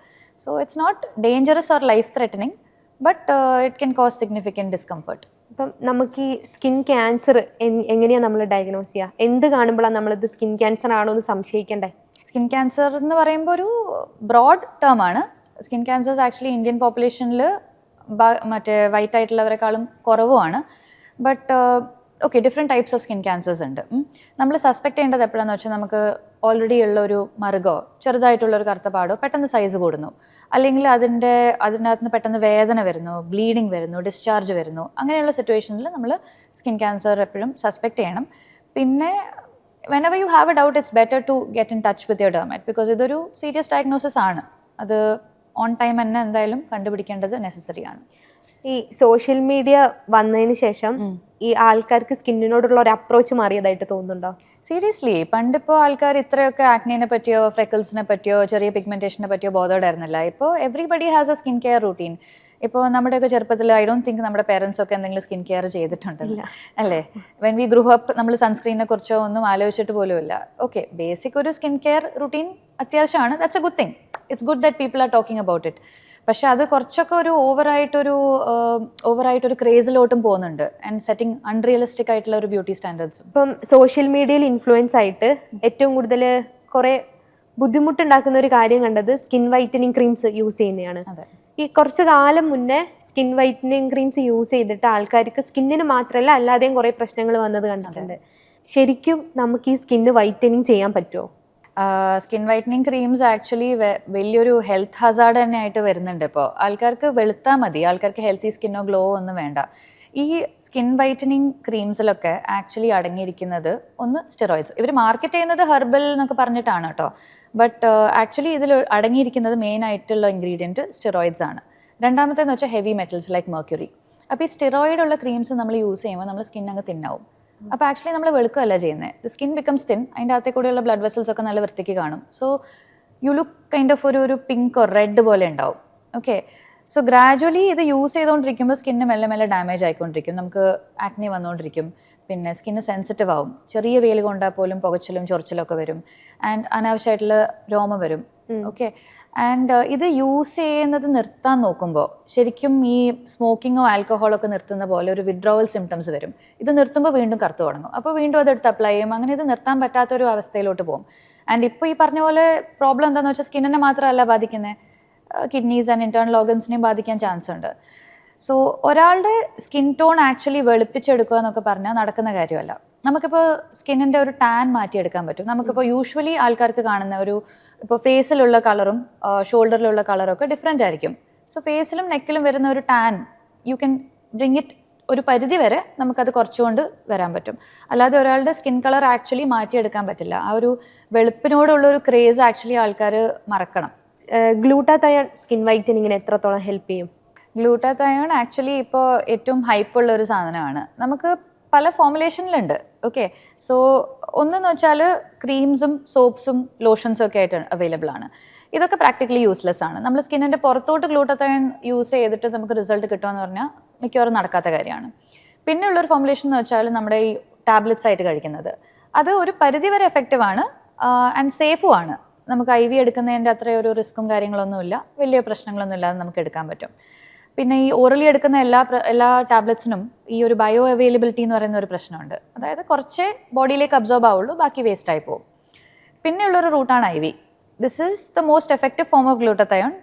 So it's not dangerous or life threatening, but it can cause significant discomfort. അപ്പം നമുക്ക് ഈ സ്കിൻ ക്യാൻസർ എങ്ങനെയാണ് നമ്മൾ ഡയഗ്നോസ് ചെയ്യുക? എന്ത് കാണുമ്പോഴാണ് നമ്മളിത് സ്കിൻ ക്യാൻസർ ആണോ എന്ന് സംശയിക്കണ്ടേ? സ്കിൻ ക്യാൻസർ എന്ന് പറയുമ്പോൾ ഒരു ബ്രോഡ് ടേം ആണ്. സ്കിൻ ക്യാൻസേഴ്സ് ആക്ച്വലി ഇന്ത്യൻ പോപ്പുലേഷനിൽ മറ്റേ വൈറ്റ് ആയിട്ടുള്ളവരെക്കാളും കുറവുമാണ്. But okay, different types of skin cancers ഉണ്ട്. നമ്മൾ സസ്പെക്ട് ചെയ്യേണ്ടത് എപ്പോഴാണെന്ന് വെച്ചാൽ നമുക്ക് ഓൾറെഡി ഉള്ള ഒരു മറുകോ ചെറുതായിട്ടുള്ളൊരു കറുത്ത പാടോ പെട്ടെന്ന് സൈസ് കൂടുന്നു, അല്ലെങ്കിൽ അതിനകത്ത് നിന്ന് പെട്ടെന്ന് വേദന വരുന്നു, ബ്ലീഡിങ് വരുന്നു, ഡിസ്ചാർജ് വരുന്നു, അങ്ങനെയുള്ള സിറ്റുവേഷനിൽ നമ്മൾ സ്കിൻ ക്യാൻസർ എപ്പോഴും സസ്പെക്ട് ചെയ്യണം. പിന്നെ whenever you have a doubt, it's better to get in touch with your dermat because ഇതൊരു സീരിയസ് ഡയഗ്നോസിസ് ആണ്. അത് ഓൺ ടൈം തന്നെ എന്തായാലും കണ്ടുപിടിക്കേണ്ടത് നെസസറി ആണ്. ഈ സോഷ്യൽ മീഡിയ വന്നതിന് ശേഷം ഈ ആൾക്കാർക്ക് സ്കിന്നിനോടുള്ള ഒരു അപ്രോച്ച് മാറിയതായിട്ട് തോന്നുന്നുണ്ടോ? സീരിയസ്ലി, പണ്ടിപ്പോൾ ആൾക്കാർ ഇത്രയൊക്കെ ആക്നീനെ പറ്റിയോ ഫ്രെക്കിൾസിനെ പറ്റിയോ ചെറിയ പിഗ്മെൻറ്റേഷനെ പറ്റിയോ ബോധോടായിരുന്നില്ല. ഇപ്പോൾ everybody has A skin care routine. ഇപ്പോൾ നമ്മുടെയൊക്കെ ചെറുപ്പത്തിൽ ഐ ഡോണ്ട് തിങ്ക് നമ്മുടെ പേരൻസ് ഒക്കെ എന്തെങ്കിലും സ്കിൻ കെയർ ചെയ്തിട്ടുണ്ട് അല്ലേ? വെൻ വി ഗ്രൂ അപ്പ് നമ്മൾ സൺസ്ക്രീനെ കുറിച്ചോ ഒന്നും ആലോചിച്ചിട്ട് പോലുമില്ല. ഓക്കെ, ബേസിക് ഒരു സ്കിൻ കെയർ റുട്ടീൻ അത്യാവശ്യമാണ്. That's A good thing. It's good that people are talking about it. പക്ഷെ അത് കുറച്ചൊക്കെ ഒരു ഓവറായിട്ടൊരു ക്രേസിലോട്ടും പോകുന്നുണ്ട് ആൻഡ് സെറ്റിംഗ് അൺറിയലിസ്റ്റിക് ആയിട്ടുള്ള ഒരു ബ്യൂട്ടി സ്റ്റാൻഡേർഡ്സും. ഇപ്പം സോഷ്യൽ മീഡിയയിൽ ഇൻഫ്ലുവൻസ് ആയിട്ട് ഏറ്റവും കൂടുതൽ കുറേ ബുദ്ധിമുട്ടുണ്ടാക്കുന്ന ഒരു കാര്യം കണ്ടത് സ്കിൻ വൈറ്റനിങ് ക്രീംസ് യൂസ് ചെയ്യുന്നതാണ്. ഈ കുറച്ച് കാലം മുന്നേ സ്കിൻ വൈറ്റനിങ് ക്രീംസ് യൂസ് ചെയ്തിട്ട് ആൾക്കാർക്ക് സ്കിന്നിന് മാത്രമല്ല അല്ലാതെയും കുറേ പ്രശ്നങ്ങൾ വന്നത് കണ്ടിട്ടുണ്ട്. ശരിക്കും നമുക്ക് ഈ സ്കിന്ന് വൈറ്റനിങ് ചെയ്യാൻ പറ്റുമോ? സ്കിൻ വൈറ്റനിങ് ക്രീംസ് ആക്ച്വലി വലിയൊരു ഹെൽത്ത് ഹസാർഡ് തന്നെ ആയിട്ട് വരുന്നുണ്ട്. ഇപ്പോൾ ആൾക്കാർക്ക് വെളുത്താൽ മതി, ആൾക്കാർക്ക് ഹെൽത്തി സ്കിന്നോ ഗ്ലോ ഒന്നും വേണ്ട. ഈ സ്കിൻ വൈറ്റനിങ് ക്രീംസിലൊക്കെ ആക്ച്വലി അടങ്ങിയിരിക്കുന്നത് ഒന്ന് സ്റ്റിറോയിഡ്സ്. ഇവർ മാർക്കറ്റ് ചെയ്യുന്നത് ഹെർബൽ എന്നൊക്കെ പറഞ്ഞിട്ടാണ് കേട്ടോ. ബട്ട് ആക്ച്വലി ഇതിൽ അടങ്ങിയിരിക്കുന്നത് മെയിൻ ആയിട്ടുള്ള ഇൻഗ്രീഡിയൻറ്റ് സ്റ്റിറോയിഡ്സ് ആണ്. രണ്ടാമത്തേന്ന് വെച്ചാൽ ഹെവി മെറ്റൽസ് ലൈക്ക് മെർക്യൂറി. അപ്പോൾ ഈ സ്റ്റിറോയിഡ് ഉള്ള ക്രീംസ് നമ്മൾ യൂസ് ചെയ്യുമ്പോൾ നമ്മൾ സ്കിൻ അങ്ങ് തിന്നാവും. അപ്പോൾ ആക്ച്വലി നമ്മൾ വെളുക്കുകയല്ല ചെയ്യുന്നത്, സ്കിൻ ബിക്കംസ് തിൻ. അതിൻ്റെ അകത്തെ കൂടെയുള്ള ബ്ലഡ് വെസൽസ് ഒക്കെ നല്ല വൃത്തിക്ക് കാണും. So you look kind of ഒരു പിങ്ക് ഓർ റെഡ് പോലെ ഉണ്ടാവും. ഓക്കെ, സോ ഗ്രാജുവലി ഇത് യൂസ് ചെയ്തുകൊണ്ടിരിക്കുമ്പോൾ സ്കിന്ന് മെല്ലെ മെല്ലെ ഡാമേജ് ആയിക്കൊണ്ടിരിക്കും. നമുക്ക് ആക്നെ വന്നുകൊണ്ടിരിക്കും. പിന്നെ സ്കിന്ന് സെൻസിറ്റീവ് ആവും. ചെറിയ വെയിൽ കൊണ്ടാൽ പോലും പുകച്ചിലും ചൊറിച്ചിലൊക്കെ വരും. ആൻഡ് അനാവശ്യമായിട്ടുള്ള രോമം വരും. ഓക്കെ, ആൻഡ് ഇത് യൂസ് ചെയ്യുന്നത് നിർത്താൻ നോക്കുമ്പോൾ ശരിക്കും ഈ സ്മോക്കിങ്ങോ ആൽക്കഹോളോ ഒക്കെ നിർത്തുന്ന പോലെ ഒരു വിഡ്രോവൽ സിംറ്റംസ് വരും. ഇത് നിർത്തുമ്പോൾ വീണ്ടും കറുത്തു തുടങ്ങും. അപ്പോൾ വീണ്ടും അതെടുത്ത് അപ്ലൈ ചെയ്യും. അങ്ങനെ ഇത് നിർത്താൻ പറ്റാത്തൊരു അവസ്ഥയിലോട്ട് പോകും. ആൻഡ് ഇപ്പോൾ ഈ പറഞ്ഞ പോലെ പ്രോബ്ലം എന്താണെന്ന് വെച്ചാൽ സ്കിന്നിനെ മാത്രമല്ല ബാധിക്കുന്നത്, കിഡ്നീസ് ആൻഡ് ഇൻറ്റേർണൽ ഓർഗൻസിനെയും ബാധിക്കാൻ ചാൻസ് ഉണ്ട്. സോ ഒരാളുടെ സ്കിൻ ടോൺ ആക്ച്വലി വെളുപ്പിച്ചെടുക്കുക എന്നൊക്കെ പറഞ്ഞാൽ നടക്കുന്ന കാര്യമല്ല. നമുക്കിപ്പോൾ സ്കിന്നിൻ്റെ ഒരു ടാൻ മാറ്റിയെടുക്കാൻ പറ്റും. നമുക്കിപ്പോൾ യൂഷ്വലി ആൾക്കാർക്ക് കാണുന്ന ഒരു ഇപ്പോൾ ഫേസിലുള്ള കളറും ഷോൾഡറിലുള്ള കളറും ഒക്കെ ഡിഫറെൻ്റ് ആയിരിക്കും. സോ ഫേസിലും നെക്കിലും വരുന്ന ഒരു tan you can bring it ഒരു പരിധി വരെ നമുക്കത് കുറച്ചുകൊണ്ട് വരാൻ പറ്റും. അല്ലാതെ ഒരാളുടെ സ്കിൻ കളർ ആക്ച്വലി മാറ്റിയെടുക്കാൻ പറ്റില്ല. ആ ഒരു വെളുപ്പിനോടുള്ള ഒരു ക്രേസ് ആക്ച്വലി ആൾക്കാർ മറക്കണം. ഗ്ലൂട്ടാതയോൺ സ്കിൻ വൈറ്റനിങ്ങിന് എത്രത്തോളം ഹെൽപ്പ് ചെയ്യും? ഗ്ലൂട്ടാതയോൺ ആക്ച്വലി ഇപ്പോൾ ഏറ്റവും ഹൈപ്പുള്ള ഒരു സാധനമാണ്. നമുക്ക് പല ഫോമുലേഷനിലുണ്ട്. ഓക്കെ, സോ ഒന്നെന്ന് വെച്ചാൽ ക്രീംസും സോപ്സും ലോഷൻസും ഒക്കെ ആയിട്ട് അവൈലബിൾ ആണ്. ഇതൊക്കെ പ്രാക്ടിക്കലി യൂസ്ലെസ് ആണ്. നമ്മൾ സ്കിന്നിൻ്റെ പുറത്തോട്ട് ഗ്ലൂട്ടാതയോൺ യൂസ് ചെയ്തിട്ട് നമുക്ക് റിസൾട്ട് കിട്ടുമെന്ന് പറഞ്ഞാൽ മിക്കവാറും നടക്കാത്ത കാര്യമാണ്. പിന്നെ ഉള്ളൊരു ഫോമുലേഷൻ എന്ന് വെച്ചാൽ നമ്മുടെ ഈ ടാബ്ലറ്റ്സ് ആയിട്ട് കഴിക്കുന്നത്. അത് ഒരു പരിധിവരെ എഫക്റ്റീവ് ആണ് ആൻഡ് സേഫും ആണ്. നമുക്ക് IV എടുക്കുന്നതിൻ്റെ അത്രയും ഒരു റിസ്ക്കും കാര്യങ്ങളൊന്നുമില്ല, വലിയ പ്രശ്നങ്ങളൊന്നും ഇല്ലാതെ നമുക്ക് എടുക്കാൻ പറ്റും. പിന്നെ ഈ ഓറലി എടുക്കുന്ന എല്ലാ ടാബ്ലറ്റ്സിനും ഈ ഒരു ബയോ അവൈലബിലിറ്റി എന്ന് പറയുന്ന ഒരു പ്രശ്നമുണ്ട്. അതായത് കുറച്ചേ ബോഡിയിലേക്ക് അബ്സോർബ് ആവുള്ളൂ, ബാക്കി വേസ്റ്റ് ആയി പോകും. പിന്നെയുള്ളൊരു റൂട്ടാണ് IV. This is the most effective form of glutathione.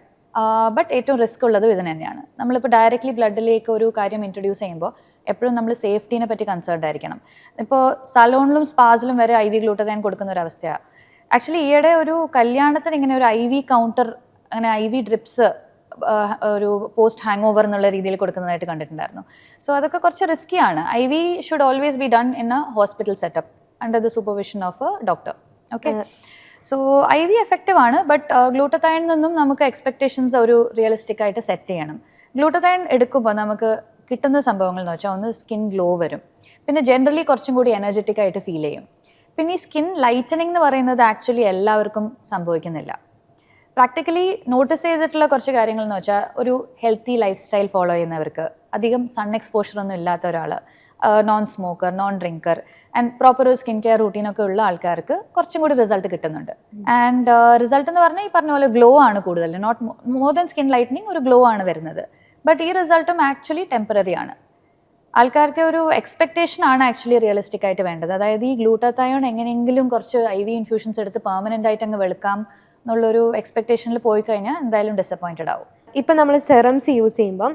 But ഏറ്റവും റിസ്ക് ഉള്ളതും ഇതിന് തന്നെയാണ്. നമ്മളിപ്പോൾ ഡയറക്റ്റ്ലി ബ്ലഡിലേക്ക് ഒരു കാര്യം ഇൻട്രൊഡ്യൂസ് ചെയ്യുമ്പോൾ എപ്പോഴും നമ്മൾ സേഫ്റ്റീനെ പറ്റി കൺസേൺഡ് ആയിരിക്കണം. ഇപ്പോൾ സലോണിലും സ്പാസിലും വരെ IV ഗ്ലൂട്ടാതയോൺ കൊടുക്കുന്ന ഒരു അവസ്ഥയാണ്. ആക്ച്വലി ഈയിടെ ഒരു കല്യാണത്തിന് ഇങ്ങനെ ഒരു IV കൗണ്ടർ, അങ്ങനെ IV ഡ്രിപ്സ് ഒരു പോസ്റ്റ് ഹാങ് ഓവർ എന്നുള്ള രീതിയിൽ കൊടുക്കുന്നതായിട്ട് കണ്ടിട്ടുണ്ടായിരുന്നു. സോ അതൊക്കെ കുറച്ച് റിസ്ക്കിയാണ്. IV should always be done in a hospital setup under the supervision of A doctor. Okay, so IV effective ആണ്. ബട്ട് ഗ്ലൂട്ടാതയോണിൽ നിന്നും നമുക്ക് എക്സ്പെക്ടേഷൻസ് ഒരു റിയലിസ്റ്റിക് ആയിട്ട് സെറ്റ് ചെയ്യണം. ഗ്ലൂട്ടാതയോൺ എടുക്കുമ്പോൾ നമുക്ക് കിട്ടുന്ന സംഭവങ്ങൾ എന്ന് വെച്ചാൽ ഒന്ന് സ്കിൻ ഗ്ലോ വരും. പിന്നെ ജനറലി കുറച്ചും കൂടി എനർജറ്റിക് ആയിട്ട് ഫീൽ ചെയ്യും. പിന്നെ ഈ സ്കിൻ ലൈറ്റനിങ് എന്ന് പറയുന്നത് ആക്ച്വലി എല്ലാവർക്കും സംഭവിക്കുന്നില്ല. പ്രാക്ടിക്കലി നോട്ടീസ് ചെയ്തിട്ടുള്ള കുറച്ച് കാര്യങ്ങൾ എന്ന് വെച്ചാൽ ഒരു ഹെൽത്തി ലൈഫ് സ്റ്റൈൽ ഫോളോ ചെയ്യുന്നവർക്ക്, അധികം സൺ എക്സ്പോഷർ ഒന്നും ഇല്ലാത്ത ഒരാൾ, non smoker, non drinker and proper ഒരു സ്കിൻ കെയർ റൂട്ടീനൊക്കെ ഉള്ള ആൾക്കാർക്ക് കുറച്ചും കൂടി റിസൾട്ട് കിട്ടുന്നുണ്ട്. ആൻഡ് റിസൾട്ട് എന്ന് പറഞ്ഞാൽ ഈ പറഞ്ഞ പോലെ ഗ്ലോ ആണ് കൂടുതൽ, not more than skin lightening, ഒരു ഗ്ലോ ആണ് വരുന്നത്. ബട്ട് ഈ റിസൾട്ടും ആക്ച്വലി ടെമ്പററി ആണ്. ആൾക്കാർക്ക് ഒരു എക്സ്പെക്ടേഷൻ ആണ് ആക്ച്വലി റിയലിസ്റ്റിക് ആയിട്ട് വേണ്ടത്. അതായത് ഈ ഗ്ലൂട്ടാതയോൺ എങ്ങനെയെങ്കിലും കുറച്ച് IV ഇൻഫ്യൂഷൻസ് എടുത്ത് പെർമനൻ്റ് ആയിട്ട് അങ്ങ് വെളുക്കാം എന്നുള്ളൊരു എക്സ്പെക്ടേഷനിൽ പോയി കഴിഞ്ഞാൽ എന്തായാലും ഡിസപ്പോയിൻറ്റഡ് ആവും. ഇപ്പം നമ്മൾ സെറംസ് യൂസ് ചെയ്യുമ്പം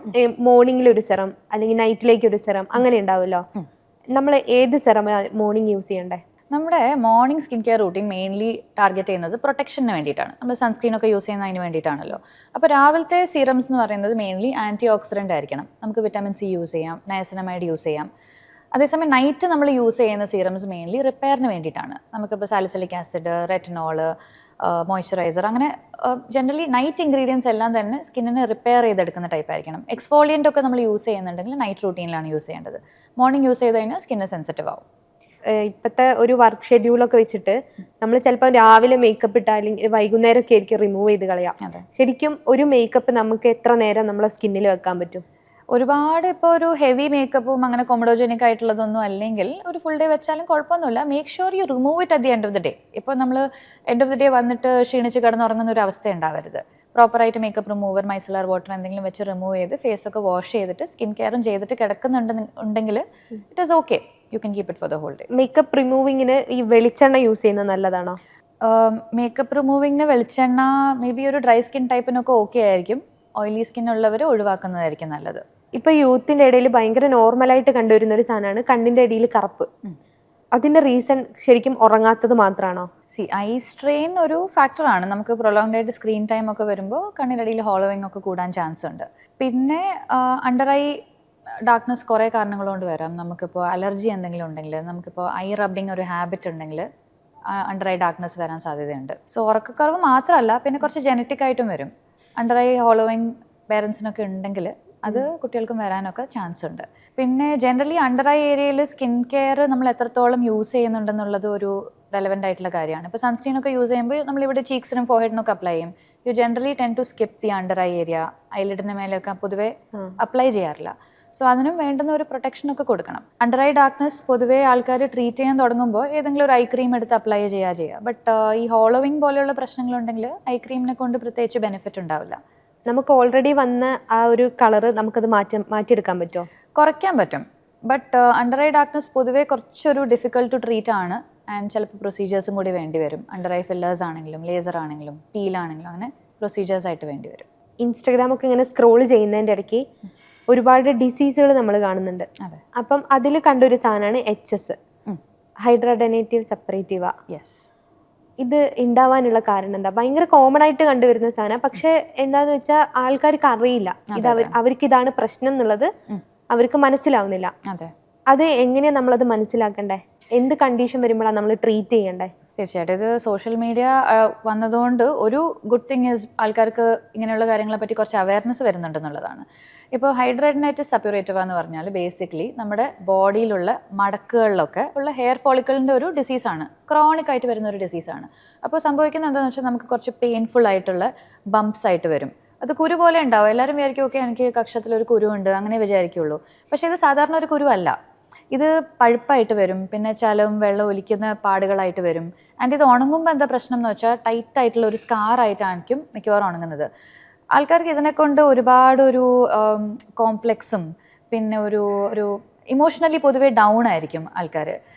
മോർണിംഗിൽ ഒരു സെറം അല്ലെങ്കിൽ നൈറ്റിലേക്ക് ഒരു സെറം അങ്ങനെ ഉണ്ടാവുമല്ലോ. നമ്മൾ ഏത് സെറം മോർണിംഗ് യൂസ് ചെയ്യണ്ടേ? നമ്മുടെ morning skin care routine mainly target ചെയ്യുന്നത് പ്രൊട്ടക്ഷന് വേണ്ടിയിട്ടാണ്. നമ്മൾ സൺസ്ക്രീനൊക്കെ യൂസ് ചെയ്യുന്നതിന് വേണ്ടിയിട്ടാണല്ലോ. അപ്പോൾ രാവിലത്തെ സീറംസ് എന്ന് പറയുന്നത് മെയിൻലി ആൻറ്റി ഓക്സിഡൻ്റ് ആയിരിക്കണം. നമുക്ക് വിറ്റാമിൻ C യൂസ് ചെയ്യാം, നയസിനമൈഡ് യൂസ് ചെയ്യാം. അതേസമയം നൈറ്റ് നമ്മൾ യൂസ് ചെയ്യുന്ന സീറംസ് മെയിൻലി റിപ്പയറിന് വേണ്ടിയിട്ടാണ്. നമുക്കിപ്പോൾ സാലിസിലിക് ആസിഡ്, റെറ്റിനോള്, മോയ്സ്ചറൈസർ, അങ്ങനെ ജനറലി നൈറ്റ് ഇൻഗ്രീഡിയൻസ് എല്ലാം തന്നെ സ്കിന്നിനെ റിപ്പയർ ചെയ്തെടുക്കുന്ന ടൈപ്പ് ആയിരിക്കണം. എക്സ്ഫോളിയൻ്റ് ഒക്കെ നമ്മൾ യൂസ് ചെയ്യുന്നുണ്ടെങ്കിൽ നൈറ്റ് റൂട്ടീനിലാണ് യൂസ് ചെയ്യേണ്ടത്. മോർണിംഗ് യൂസ് ചെയ്ത് കഴിഞ്ഞാൽ സ്കിന്ന് സെൻസിറ്റീവ് ആവും. ഇപ്പോഴത്തെ ഒരു വർക്ക് ഷെഡ്യൂളൊക്കെ വെച്ചിട്ട് നമ്മൾ ചിലപ്പോൾ രാവിലെ മേക്കപ്പ് ഇട്ടാൽ അല്ലെങ്കിൽ വൈകുന്നേരമൊക്കെ ആയിരിക്കും റിമൂവ് ചെയ്ത് കളയാം. ശരിക്കും ഒരു മേക്കപ്പ് നമുക്ക് എത്ര നേരം നമ്മളെ സ്കിന്നിൽ വെക്കാൻ പറ്റും? ഒരുപാട് ഇപ്പോൾ ഒരു ഹെവി മേക്കപ്പും അങ്ങനെ കൊമഡോജനിക് ആയിട്ടുള്ളതൊന്നും അല്ലെങ്കിൽ ഒരു ഫുൾ ഡേ വെച്ചാലും കുഴപ്പമൊന്നുമില്ല. Make sure U remove it at the end of the day. ഇപ്പോൾ നമ്മൾ എൻഡ് ഓഫ് ദി ഡേ വന്നിട്ട് ക്ഷീണിച്ച് കിടന്നുറങ്ങുന്ന ഒരു അവസ്ഥ ഉണ്ടാവരുത്. പ്രോപ്പറായിട്ട് മേക്കപ്പ് റിമൂവർ, മൈസലർ വാട്ടർ എന്തെങ്കിലും വെച്ച് റിമൂവ് ചെയ്ത് ഫേസൊക്കെ വാഷ് ചെയ്തിട്ട് സ്കിൻ കെയറും ചെയ്തിട്ട് കിടക്കുന്നുണ്ടെങ്കിൽ it is okay, you can keep it for the whole day. Makeup റിമൂവിങ്ങിന് ഈ വെളിച്ചെണ്ണ യൂസ് ചെയ്യുന്നത് നല്ലതാണോ? മേക്കപ്പ് റിമൂവിങ്ങിന് വെളിച്ചെണ്ണ മേ ബി ഒരു ഡ്രൈ സ്കിൻ ടൈപ്പിനൊക്കെ ഓക്കെ ആയിരിക്കും. ഓയിലി സ്കിൻ ഉള്ളവർ ഒഴിവാക്കുന്നതായിരിക്കും നല്ലത്. ഇപ്പൊ യൂത്തിന്റെ ഇടയിൽ ഭയങ്കര നോർമലായിട്ട് കണ്ടുവരുന്ന ഒരു സാധനമാണ് കണ്ണിന്റെ അടിയിൽ കറുപ്പ്. അതിന്റെ റീസൺ ശരിക്കും ഉറങ്ങാത്തത് മാത്രമാണോ? ഐ സ്ട്രെയിൻ ഒരു ഫാക്ടറാണ്. നമുക്ക് പ്രൊലോങ്ഡ് ആയിട്ട് സ്ക്രീൻ ടൈം ഒക്കെ വരുമ്പോൾ കണ്ണിൻ്റെ അടിയിൽ ഹോളോവിങ് ഒക്കെ കൂടാൻ ചാൻസ് ഉണ്ട്. പിന്നെ അണ്ടർ ഐ ഡാർക്ക്നെസ് കുറേ കാരണങ്ങൾ കൊണ്ട് വരാം. നമുക്കിപ്പോൾ അലർജി എന്തെങ്കിലും ഉണ്ടെങ്കിൽ, നമുക്കിപ്പോൾ ഐ റബ്ബിങ് ഒരു ഹാബിറ്റ് ഉണ്ടെങ്കിൽ അണ്ടർ ഐ ഡാർക്ക്നെസ് വരാൻ സാധ്യതയുണ്ട്. സോ ഉറക്കക്കുറവ് മാത്രമല്ല, പിന്നെ കുറച്ച് ജനറ്റിക് ആയിട്ടും വരും. അണ്ടർ ഐ ഹോളോവിങ് പേരൻസിനൊക്കെ ഉണ്ടെങ്കിൽ അത് കുട്ടികൾക്കും വരാനൊക്കെ ചാൻസ് ഉണ്ട്. പിന്നെ ജനറലി അണ്ടർ ഐ ഏരിയയിൽ സ്കിൻ കെയർ നമ്മൾ എത്രത്തോളം യൂസ് ചെയ്യുന്നുണ്ടെന്നുള്ളത് ഒരു റെലവെൻ്റ് ആയിട്ടുള്ള കാര്യമാണ്. ഇപ്പോൾ സൺസ്ക്രീൻ ഒക്കെ യൂസ് ചെയ്യുമ്പോൾ നമ്മളിവിടെ ചീക്സിനും ഫോർഹെഡിനൊക്കെ അപ്ലൈ ചെയ്യും. You generally tend to skip the under eye area. ഐലിഡിൻ്റെ മേലെയൊക്കെ പൊതുവേ അപ്ലൈ ചെയ്യാറില്ല. സോ അതിനും വേണ്ടുന്ന ഒരു പ്രൊട്ടക്ഷൻ ഒക്കെ കൊടുക്കണം. അണ്ടർ ഐ ഡാർക്ക്നെസ് പൊതുവേ ആൾക്കാർ ട്രീറ്റ് ചെയ്യാൻ തുടങ്ങുമ്പോൾ ഏതെങ്കിലും ഒരു ഐ ക്രീം എടുത്ത് അപ്ലൈ ചെയ്യുക. ബട്ട് ഈ ഹോളോവിങ് പോലെയുള്ള പ്രശ്നങ്ങളുണ്ടെങ്കിൽ ഐ ക്രീമിനെ കൊണ്ട് പ്രത്യേകിച്ച് ബെനിഫിറ്റ് ഉണ്ടാവില്ല. നമുക്ക് ഓൾറെഡി വന്ന ആ ഒരു കളറ് നമുക്കത് മാറ്റിയെടുക്കാൻ പറ്റുമോ? കുറയ്ക്കാൻ പറ്റും. ബട്ട് അണ്ടർ ഐ ഡാർക്ക്നെസ് പൊതുവേ കുറച്ചൊരു ഡിഫിക്കൽട്ട് ടു ട്രീറ്റ് ആണ്. ആൻഡ് ചിലപ്പോൾ പ്രൊസീജിയേഴ്സും കൂടി വേണ്ടി വരും. അണ്ടർ ഐ ഫില്ലേഴ്സ് ആണെങ്കിലും ലേസർ ആണെങ്കിലും പീലാണെങ്കിലും അങ്ങനെ പ്രൊസീജിയേഴ്സ് ആയിട്ട് വേണ്ടി വരും. ഇൻസ്റ്റാഗ്രാമൊക്കെ ഇങ്ങനെ സ്ക്രോൾ ചെയ്യുന്നതിൻ്റെ ഇടയ്ക്ക് ഒരുപാട് ഡിസീസുകൾ നമ്മൾ കാണുന്നുണ്ട്. അപ്പം അതിൽ കണ്ടൊരു സാധനമാണ് HS, ഹൈഡ്രാഡനേറ്റീവ് സെപ്പറേറ്റീവ. യെസ്. ഇത് ഉണ്ടാവാനുള്ള കാരണം എന്താ? ഭയങ്കര കോമൺ ആയിട്ട് കണ്ടുവരുന്ന സാധനം. പക്ഷെ എന്താന്ന് വെച്ചാൽ ആൾക്കാർക്ക് അറിയില്ല ഇത് അവർക്ക് ഇതാണ് പ്രശ്നം എന്നുള്ളത് അവർക്ക് മനസ്സിലാവുന്നില്ല. അത് എങ്ങനെയാണ് നമ്മളത് മനസ്സിലാക്കണ്ടേ? എന്ത് കണ്ടീഷൻ വരുമ്പോഴാണ് നമ്മൾ ട്രീറ്റ് ചെയ്യണ്ടേ? തീർച്ചയായിട്ടും ഇത് സോഷ്യൽ മീഡിയ വന്നതുകൊണ്ട് ഒരു ഗുഡ് തിങ് ഈസ് ആൾക്കാർക്ക് ഇങ്ങനെയുള്ള കാര്യങ്ങളെ പറ്റി കുറച്ച് അവയർനെസ് വരുന്നുണ്ടെന്നുള്ളതാണ്. ഇപ്പോൾ ഹൈഡ്രാഡനേറ്റീവ് സെപ്പറേറ്റീവ എന്ന് പറഞ്ഞാൽ ബേസിക്കലി നമ്മുടെ ബോഡിയിലുള്ള മടക്കുകളിലൊക്കെ ഉള്ള ഹെയർ ഫോളിക്കിളിൻ്റെ ഒരു ഡിസീസാണ്. ക്രോണിക് ആയിട്ട് വരുന്ന ഒരു ഡിസീസാണ്. അപ്പോൾ സംഭവിക്കുന്നത് എന്താണെന്ന് വെച്ചാൽ നമുക്ക് കുറച്ച് പെയിൻഫുൾ ആയിട്ടുള്ള ബംപ്സ് ആയിട്ട് വരും. അത് കുരു പോലെ ഉണ്ടാവും. എല്ലാവരും വിചാരിക്കും ഓക്കെ എനിക്ക് കക്ഷത്തിലൊരു കുരുവുണ്ട് അങ്ങനെ വിചാരിക്കുള്ളൂ. പക്ഷേ ഇത് സാധാരണ ഒരു കുരുവല്ല. ഇത് പഴുപ്പായിട്ട് വരും. പിന്നെ ചലവും വെള്ളം ഒലിക്കുന്ന പാടുകളായിട്ട് വരും. ആൻഡ് ഇത് ഉണങ്ങുമ്പോൾ എന്താ പ്രശ്നം എന്ന് വെച്ചാൽ ടൈറ്റ് ആയിട്ടുള്ള ഒരു സ്കാർ ആയിട്ടായിരിക്കും മിക്കവാറും ഉണങ്ങുന്നത്. ആൾക്കാർക്ക് ഇതിനെക്കൊണ്ട് ഒരുപാട് ഒരു കോംപ്ലെക്സും പിന്നെ ഒരു ഇമോഷണലി പൊതുവേ ഡൗൺ ആയിരിക്കും ആൾക്കാർ.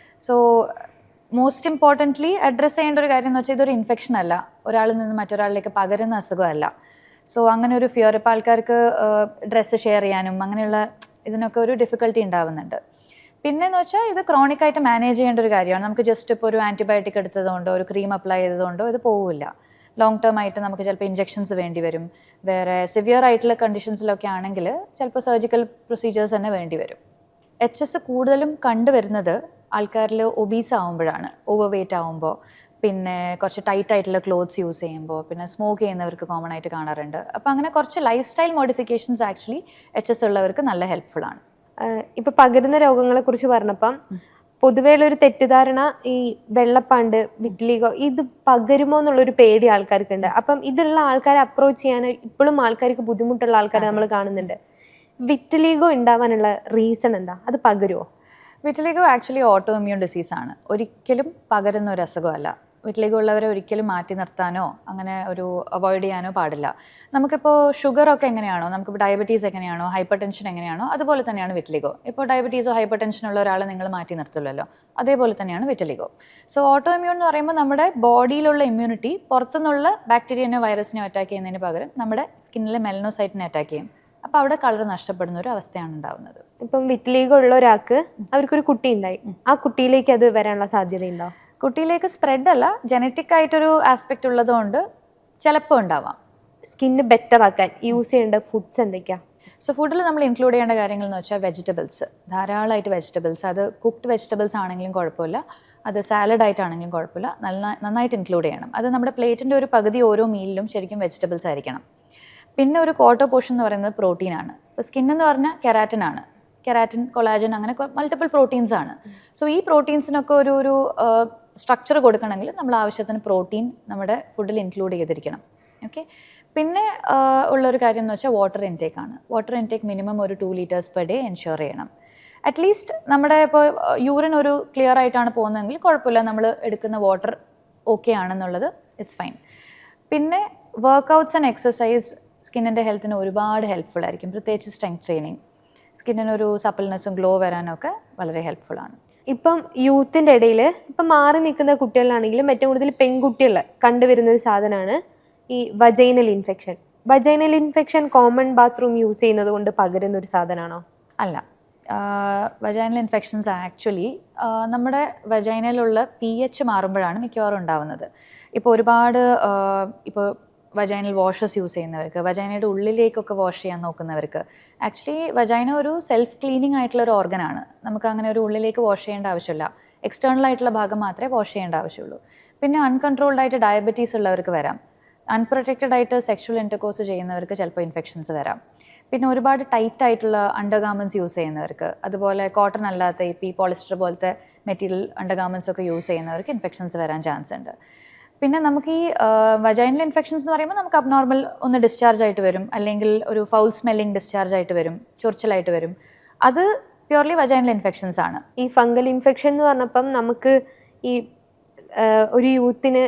സോ മോസ്റ്റ് ഇമ്പോർട്ടൻ്റ്ലി അഡ്രസ്സ് ചെയ്യേണ്ട ഒരു കാര്യം എന്ന് വെച്ചാൽ ഇതൊരു ഇൻഫെക്ഷൻ അല്ല, ഒരാളിൽ നിന്ന് മറ്റൊരാളിലേക്ക് പകരുന്ന അസുഖമല്ല. സോ അങ്ങനെ ഒരു ഫിയർ ഇപ്പോൾ ആൾക്കാർക്ക് ഡ്രസ്സ് ഷെയർ ചെയ്യാനും അങ്ങനെയുള്ള ഇതിനൊക്കെ ഒരു ഡിഫിക്കൽട്ടി ഉണ്ടാവുന്നുണ്ട്. പിന്നെയെന്ന് വെച്ചാൽ ഇത് ക്രോണിക് ആയിട്ട് മാനേജ് ചെയ്യേണ്ട ഒരു കാര്യമാണ്. നമുക്ക് ജസ്റ്റ് ഇപ്പോൾ ഒരു ആൻറ്റിബയോട്ടിക് എടുത്തതുകൊണ്ടോ ഒരു ക്രീം അപ്ലൈ ചെയ്തതുകൊണ്ടോ ഇത് പോവില്ല. ലോങ് ടേം ആയിട്ട് നമുക്ക് ചിലപ്പോൾ ഇഞ്ചെക്ഷൻസ് വേണ്ടി വരും. വേറെ സിവിയർ ആയിട്ടുള്ള കണ്ടീഷൻസിലൊക്കെ ആണെങ്കിൽ ചിലപ്പോൾ സർജിക്കൽ പ്രൊസീജിയേഴ്സ് തന്നെ വേണ്ടി വരും. HS കൂടുതലും കണ്ടുവരുന്നത് ആൾക്കാരിൽ ഒബീസ് ആകുമ്പോഴാണ്, ഓവർ വെയ്റ്റ് ആകുമ്പോൾ, പിന്നെ കുറച്ച് ടൈറ്റ് ആയിട്ടുള്ള ക്ലോത്ത്സ് യൂസ് ചെയ്യുമ്പോൾ, പിന്നെ സ്മോക്ക് ചെയ്യുന്നവർക്ക് കോമൺ ആയിട്ട് കാണാറുണ്ട്. അപ്പോൾ അങ്ങനെ കുറച്ച് life style modifications actually HS ഉള്ളവർക്ക് നല്ല ഹെൽപ്ഫുൾ ആണ്. ഇപ്പം പകരുന്ന രോഗങ്ങളെ കുറിച്ച് പറഞ്ഞപ്പം പൊതുവേയുള്ളൊരു തെറ്റിദ്ധാരണ ഈ വെള്ളപ്പാണ്ട്, വിറ്റ്ലിഗോ ഇത് പകരുമോ എന്നുള്ളൊരു പേടി ആൾക്കാർക്കുണ്ട്. അപ്പം ഇതുള്ള ആൾക്കാരെ അപ്രോച്ച് ചെയ്യാൻ ഇപ്പോഴും ആൾക്കാർക്ക് ബുദ്ധിമുട്ടുള്ള ആൾക്കാരെ നമ്മൾ കാണുന്നുണ്ട്. വിറ്റ്ലിഗോ ഉണ്ടാവാനുള്ള റീസൺ എന്താ? അത് പകരുമോ? വിറ്റ്ലിഗോ ആക്ച്വലി ഓട്ടോ ഇമ്മ്യൂൺ ഡിസീസാണ്. ഒരിക്കലും പകരുന്ന ഒരു അസുഖമല്ല. വിറ്റ്ലിഗോ ഉള്ളവരെ ഒരിക്കലും മാറ്റി നിർത്താനോ അങ്ങനെ ഒരു അവോയ്ഡ് ചെയ്യാനോ പാടില്ല. നമുക്കിപ്പോൾ ഷുഗറൊക്കെ എങ്ങനെയാണോ, നമുക്കിപ്പോൾ ഡയബറ്റീസ് എങ്ങനെയാണോ, ഹൈപ്പർ ടെൻഷൻ എങ്ങനെയാണോ, അതുപോലെ തന്നെയാണ് വിറ്റ്ലിഗോ. ഇപ്പോൾ ഡയബറ്റീസോ ഹൈപ്പർ ടെൻഷനുള്ള ഒരാളെ നിങ്ങൾ മാറ്റി നിർത്തില്ലല്ലോ, അതേപോലെ തന്നെയാണ് വിറ്റ്ലിഗോ. സോ ഓട്ടോ ഇമ്മ്യൂൺ എന്ന് പറയുമ്പോൾ നമ്മുടെ ബോഡിയിലുള്ള ഇമ്മ്യൂണിറ്റി പുറത്തുനിന്നുള്ള ബാക്ടീരിയനോ വൈറസിനോ അറ്റാക്ക് ചെയ്യുന്നതിന് പകരം നമ്മുടെ സ്കിന്നിലെ മെലനോസൈറ്റിനെ അറ്റാക്ക് ചെയ്യും. അപ്പോൾ അവിടെ കളർ നഷ്ടപ്പെടുന്ന ഒരു അവസ്ഥയാണ് ഉണ്ടാവുന്നത്. ഇപ്പം വിറ്റ്ലിഗോ ഉള്ള ഒരാൾക്ക് അവർക്കൊരു കുട്ടി ഉണ്ടായി, ആ കുട്ടിയിലേക്ക് അത് വരാനുള്ള സാധ്യതയുണ്ടോ? കുട്ടിയിലേക്ക് സ്പ്രെഡ് അല്ല, ജനറ്റിക് ആയിട്ടൊരു ആസ്പെക്റ്റ് ഉള്ളതുകൊണ്ട് ചിലപ്പോൾ ഉണ്ടാവാം. സ്കിന്ന് ബെറ്റർ ആക്കാൻ യൂസ് ചെയ്യേണ്ട ഫുഡ്സ് എന്തൊക്കെയാണ്? സോ ഫുഡിൽ നമ്മൾ ഇൻക്ലൂഡ് ചെയ്യേണ്ട കാര്യങ്ങൾ എന്ന് വെച്ചാൽ വെജിറ്റബിൾസ്, ധാരാളമായിട്ട് വെജിറ്റബിൾസ്. അത് കുക്ക്ഡ് വെജിറ്റബിൾസ് ആണെങ്കിലും കുഴപ്പമില്ല, അത് സാലഡ് ആയിട്ടാണെങ്കിലും കുഴപ്പമില്ല, നന്നായിട്ട് ഇൻക്ലൂഡ് ചെയ്യണം. അത് നമ്മുടെ പ്ലേറ്റിൻ്റെ ഒരു പകുതി ഓരോ മീലിലും ശരിക്കും വെജിറ്റബിൾസ് ആയിരിക്കണം. പിന്നെ ഒരു ക്വാർട്ടർ പോർഷൻ എന്ന് പറയുന്നത് പ്രോട്ടീനാണ്. ഇപ്പോൾ സ്കിൻ എന്ന് പറഞ്ഞാൽ കെരാറ്റിനാണ്. കെരാറ്റിൻ, കൊളാജൻ, അങ്ങനെ മൾട്ടിപ്പിൾ പ്രോട്ടീൻസ് ആണ്. സോ ഈ പ്രോട്ടീൻസിനൊക്കെ ഒരു സ്ട്രക്ചർ കൊടുക്കണമെങ്കിൽ നമ്മൾ ആവശ്യത്തിന് പ്രോട്ടീൻ നമ്മുടെ ഫുഡിൽ ഇൻക്ലൂഡ് ചെയ്തിരിക്കണം. ഓക്കെ. പിന്നെ ഉള്ളൊരു കാര്യം എന്ന് വെച്ചാൽ വാട്ടർ ഇൻടേക്ക് ആണ്. വാട്ടർ ഇൻടേക്ക് മിനിമം ഒരു 2 liters per day എൻഷുർ ചെയ്യണം. അറ്റ്ലീസ്റ്റ് നമ്മുടെ ഇപ്പോൾ യൂറിൻ ഒരു ക്ലിയർ ആയിട്ടാണ് പോകുന്നതെങ്കിൽ കുഴപ്പമില്ല, നമ്മൾ എടുക്കുന്ന വാട്ടർ ഓക്കെ ആണെന്നുള്ളത് ഇറ്റ്സ് ഫൈൻ. പിന്നെ വർക്കൗട്ട്സ് ആൻഡ് എക്സസൈസ് സ്കിന്നിൻ്റെ ഹെൽത്തിന് ഒരുപാട് ഹെൽപ്ഫുൾ ആയിരിക്കും. പ്രത്യേകിച്ച് സ്ട്രെങ്ത് ട്രെയിനിങ് സ്കിന്നിനൊരു സപ്പിൾനെസ്സും ഗ്ലോ വരാനൊക്കെ വളരെ ഹെൽപ്ഫുൾ ആണ്. ഇപ്പം യൂത്തിൻ്റെ ഇടയിൽ ഇപ്പം മാറി നിൽക്കുന്ന കുട്ടികളിലാണെങ്കിലും ഏറ്റവും കൂടുതൽ പെൺകുട്ടികൾ കണ്ടുവരുന്ന ഒരു സാധനമാണ് ഈ vaginal infection. Vaginal infection common bathroom use ചെയ്യുന്നത് കൊണ്ട് പകരുന്ന ഒരു സാധനമാണോ? അല്ല. വജൈനൽ ഇൻഫെക്ഷൻസ് ആക്ച്വലി നമ്മുടെ വജൈനയിലുള്ള pH മാറുമ്പോഴാണ് മിക്കവാറും ഉണ്ടാവുന്നത്. ഇപ്പോൾ ഒരുപാട് ഇപ്പോൾ വജൈനൽ വാഷസ് യൂസ് ചെയ്യുന്നവർക്ക്, വജൈനയുടെ ഉള്ളിലേക്കൊക്കെ വാഷ് ചെയ്യാൻ നോക്കുന്നവർക്ക്, ആക്ച്വലി വജൈന ഒരു സെൽഫ് ക്ലീനിങ് ആയിട്ടുള്ള ഒരു ഓർഗനാണ്. നമുക്ക് അങ്ങനെ ഒരു ഉള്ളിലേക്ക് വാഷ് ചെയ്യേണ്ട ആവശ്യമില്ല. എക്സ്റ്റേണൽ ആയിട്ടുള്ള ഭാഗം മാത്രമേ വാഷ് ചെയ്യേണ്ട ആവശ്യമുള്ളൂ. പിന്നെ അൺകൺട്രോൾഡ് ആയിട്ട് ഡയബറ്റീസ് ഉള്ളവർക്ക് വരാം. അൺപ്രൊട്ടക്റ്റഡ് ആയിട്ട് സെക്ഷൽ ഇൻ്റർകോഴ്സ് ചെയ്യുന്നവർക്ക് ചിലപ്പോൾ ഇൻഫെക്ഷൻസ് വരാം. പിന്നെ ഒരുപാട് ടൈറ്റ് ആയിട്ടുള്ള അണ്ടർഗാർമെൻറ്റ്സ് യൂസ് ചെയ്യുന്നവർക്ക്, അതുപോലെ കോട്ടൺ അല്ലാത്ത ഈ പോളിസ്റ്റർ പോലത്തെ മെറ്റീരിയൽ അണ്ടർഗാർമെൻറ്റ്സ് ഒക്കെ യൂസ് ചെയ്യുന്നവർക്ക് ഇൻഫെക്ഷൻസ് വരാൻ ചാൻസ് ഉണ്ട്. പിന്നെ നമുക്ക് ഈ വജൈനൽ ഇൻഫെക്ഷൻസ് എന്ന് പറയുമ്പോൾ നമുക്ക് അബ്നോർമൽ ഒന്ന് ഡിസ്ചാർജ് ആയിട്ട് വരും, അല്ലെങ്കിൽ ഒരു ഫൗൾ സ്മെല്ലിംഗ് ഡിസ്ചാർജ് ആയിട്ട് വരും, ചൊറിച്ചിലായിട്ട് വരും. അത് പ്യുവർലി വജൈനൽ ഇൻഫെക്ഷൻസ് ആണ്. ഈ ഫംഗൽ ഇൻഫെക്ഷൻ എന്ന് പറഞ്ഞപ്പം നമുക്ക് ഈ ഒരു യൂത്തിന്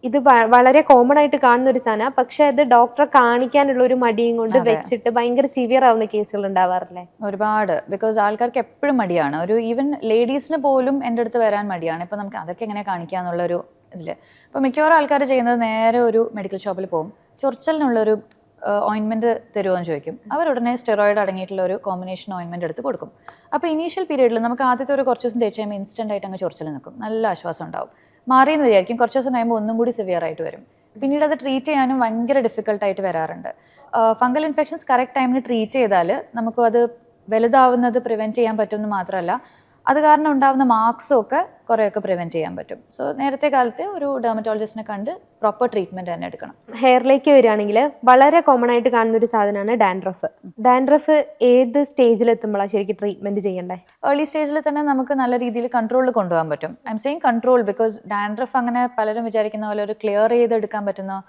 ഇത് വളരെ കോമൺ ആയിട്ട് കാണുന്ന ഒരു സാധനം, പക്ഷെ അത് ഡോക്ടറെ കാണിക്കാനുള്ള ഒരു മടിയും കൊണ്ട് വെച്ചിട്ട് ഭയങ്കര സിവിയർ ആവുന്ന കേസുകൾ ഉണ്ടാവാറില്ലേ? ഒരുപാട്. ബിക്കോസ് ആൾക്കാർക്ക് എപ്പോഴും മടിയാണ്. ഒരു ഈവൻ ലേഡീസിന് പോലും എൻ്റെ അടുത്ത് വരാൻ മടിയാണ്. ഇപ്പം നമുക്ക് അതൊക്കെ എങ്ങനെ കാണിക്കാന്നുള്ളൊരു ഇതിൽ. അപ്പോൾ മിക്കവാറും ആൾക്കാർ ചെയ്യുന്നത് നേരെ ഒരു മെഡിക്കൽ ഷോപ്പിൽ പോകും, ചൊറിച്ചലിനുള്ളൊരു ഓയിൻമെൻറ്റ് തരുമോ എന്ന് ചോദിക്കും. അവരുടനെ സ്റ്റെറോയിഡ് അടങ്ങിയിട്ടുള്ള ഒരു കോമ്പിനേഷൻ ഓയിൻമെൻറ്റ് എടുത്ത് കൊടുക്കും. അപ്പോൾ ഇനീഷ്യൽ പീരീഡിൽ നമുക്ക് ആദ്യത്തെ ഒരു കുറച്ച് ദിവസം തേച്ച് കഴിയുമ്പോൾ ഇൻസ്റ്റൻ്റ് ആയിട്ട് അങ്ങ് ചൊറിച്ചൽ നിൽക്കും, നല്ല ആശ്വാസം ഉണ്ടാവും, മാറിയെന്ന് വിചാരിക്കും. കുറച്ച് ദിവസം കഴിയുമ്പോൾ ഒന്നും കൂടി സിവിയർ ആയിട്ട് വരും. പിന്നീട് അത് ട്രീറ്റ് ചെയ്യാനും ഭയങ്കര ഡിഫിക്കൽട്ടായിട്ട് വരാറുണ്ട്. ഫംഗൽ ഇൻഫെക്ഷൻസ് കറക്റ്റ് ടൈമിന് ട്രീറ്റ് ചെയ്താൽ നമുക്ക് അത് വലുതാവുന്നത് പ്രിവെൻറ്റ് ചെയ്യാൻ പറ്റുമെന്ന് മാത്രമല്ല, അത് കാരണം ഉണ്ടാകുന്ന മാർക്സും ഒക്കെ കുറേയൊക്കെ പ്രിവെൻറ്റ് ചെയ്യാൻ പറ്റും. സോ നേരത്തെ കാലത്ത് ഒരു ഡെർമറ്റോളജിസ്റ്റിനെ കണ്ട് പ്രോപ്പർ ട്രീറ്റ്മെൻറ്റ് തന്നെ എടുക്കണം. ഹെയറിലേക്ക് വരികയാണെങ്കിൽ വളരെ കോമൺ ആയിട്ട് കാണുന്ന ഒരു സാധനമാണ് ഡാൻഡ്രഫ്. ഡാൻഡ്രഫ് ഏത് സ്റ്റേജിലെത്തുമ്പോഴാണ് ശരിക്കും ട്രീറ്റ്മെൻറ്റ് ചെയ്യേണ്ടത്? ഏർലി സ്റ്റേജിൽ തന്നെ നമുക്ക് നല്ല രീതിയിൽ കൺട്രോളിൽ കൊണ്ടുപോകാൻ പറ്റും. I am saying control because dandruff അങ്ങനെ പലരും വിചാരിക്കുന്ന പോലെ ഒരു ക്ലിയർ ചെയ്തെടുക്കാൻ പറ്റുന്ന,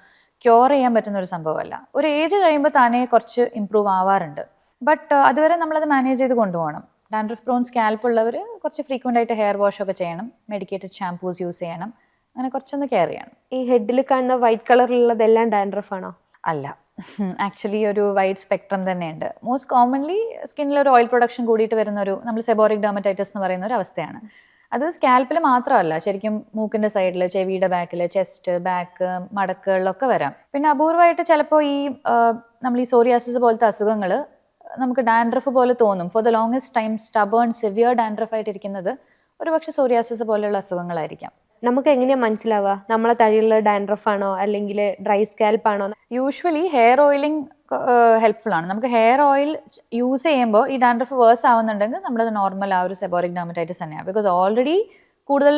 ക്യൂർ ചെയ്യാൻ പറ്റുന്ന ഒരു സംഭവമല്ല. ഒരു ഏജ് കഴിയുമ്പോൾ താനേ കുറച്ച് ഇമ്പ്രൂവ് ആവാറുണ്ട്. ബട്ട് അതുവരെ നമ്മളത് മാനേജ് ചെയ്ത് കൊണ്ടുപോകണം. ഡാൻഡ്രഫ് പ്രോൺ സ്കാൽപ്പ് ഉള്ളവർ കുറച്ച് ഫ്രീക്വൻ്റ് ആയിട്ട് ഹെയർ വാഷ് ഒക്കെ ചെയ്യണം, മെഡിക്കേറ്റഡ് ഷാംപൂസ് യൂസ് ചെയ്യണം, അങ്ങനെ കുറച്ചൊന്ന് കെയർ ചെയ്യണം. ഈ ഹെഡിൽ കാണുന്ന വൈറ്റ് കളറിലുള്ളതെല്ലാം ഡാൻഡ്രഫ് ആണോ? അല്ല, ആക്ച്വലി ഒരു വൈഡ് സ്പെക്ട്രം തന്നെയുണ്ട്. മോസ്റ്റ് കോമൺലി സ്കിന്നിൽ ഒരു ഓയിൽ പ്രൊഡക്ഷൻ കൂടിയിട്ട് വരുന്നൊരു നമ്മൾ സെബോറിക് ഡെർമറ്റൈറ്റിസ് എന്ന് പറയുന്ന ഒരു അവസ്ഥയാണ്. അത് സ്കാൽപ്പിൽ മാത്രമല്ല, ശരിക്കും മൂക്കിൻ്റെ സൈഡിൽ, ചെവിയുടെ ബാക്കിൽ, ചെസ്റ്റ്, ബാക്ക്, മടക്കുകളിലൊക്കെ വരാം. പിന്നെ അപൂർവമായിട്ട് ചിലപ്പോൾ ഈ നമ്മൾ ഈ സോറിയാസിസ് പോലത്തെ അസുഖങ്ങൾ നമുക്ക് ഡാൻഡ്രഫ് പോലെ തോന്നും. For the longest time stubborn severe dandruff ആയിട്ടിരിക്കുന്നത് ഒരു പക്ഷേ സോറിയാസിസ് പോലെയുള്ള അസുഖങ്ങളായിരിക്കാം. നമുക്ക് എങ്ങനെയാണ് മനസ്സിലാവുക നമ്മളെ തലയിലുള്ള ഡാൻഡ്രഫ് ആണോ അല്ലെങ്കിൽ ഡ്രൈ സ്കാൽപ്പ് ആണോ? യൂഷ്വലി ഹെയർ ഓയിലിംഗ് ഹെൽപ്ഫുൾ ആണ്. നമുക്ക് ഹെയർ ഓയിൽ യൂസ് ചെയ്യുമ്പോൾ ഈ ഡാൻഡ്രഫ് വേഴ്സ് ആവുന്നുണ്ടെങ്കിൽ നമ്മളത് നോർമൽ ആ ഒരു സെബോറിക് ഡെർമറ്റൈറ്റിസ് തന്നെയാണ്. ബിക്കോസ് ഓൾറെഡി കൂടുതൽ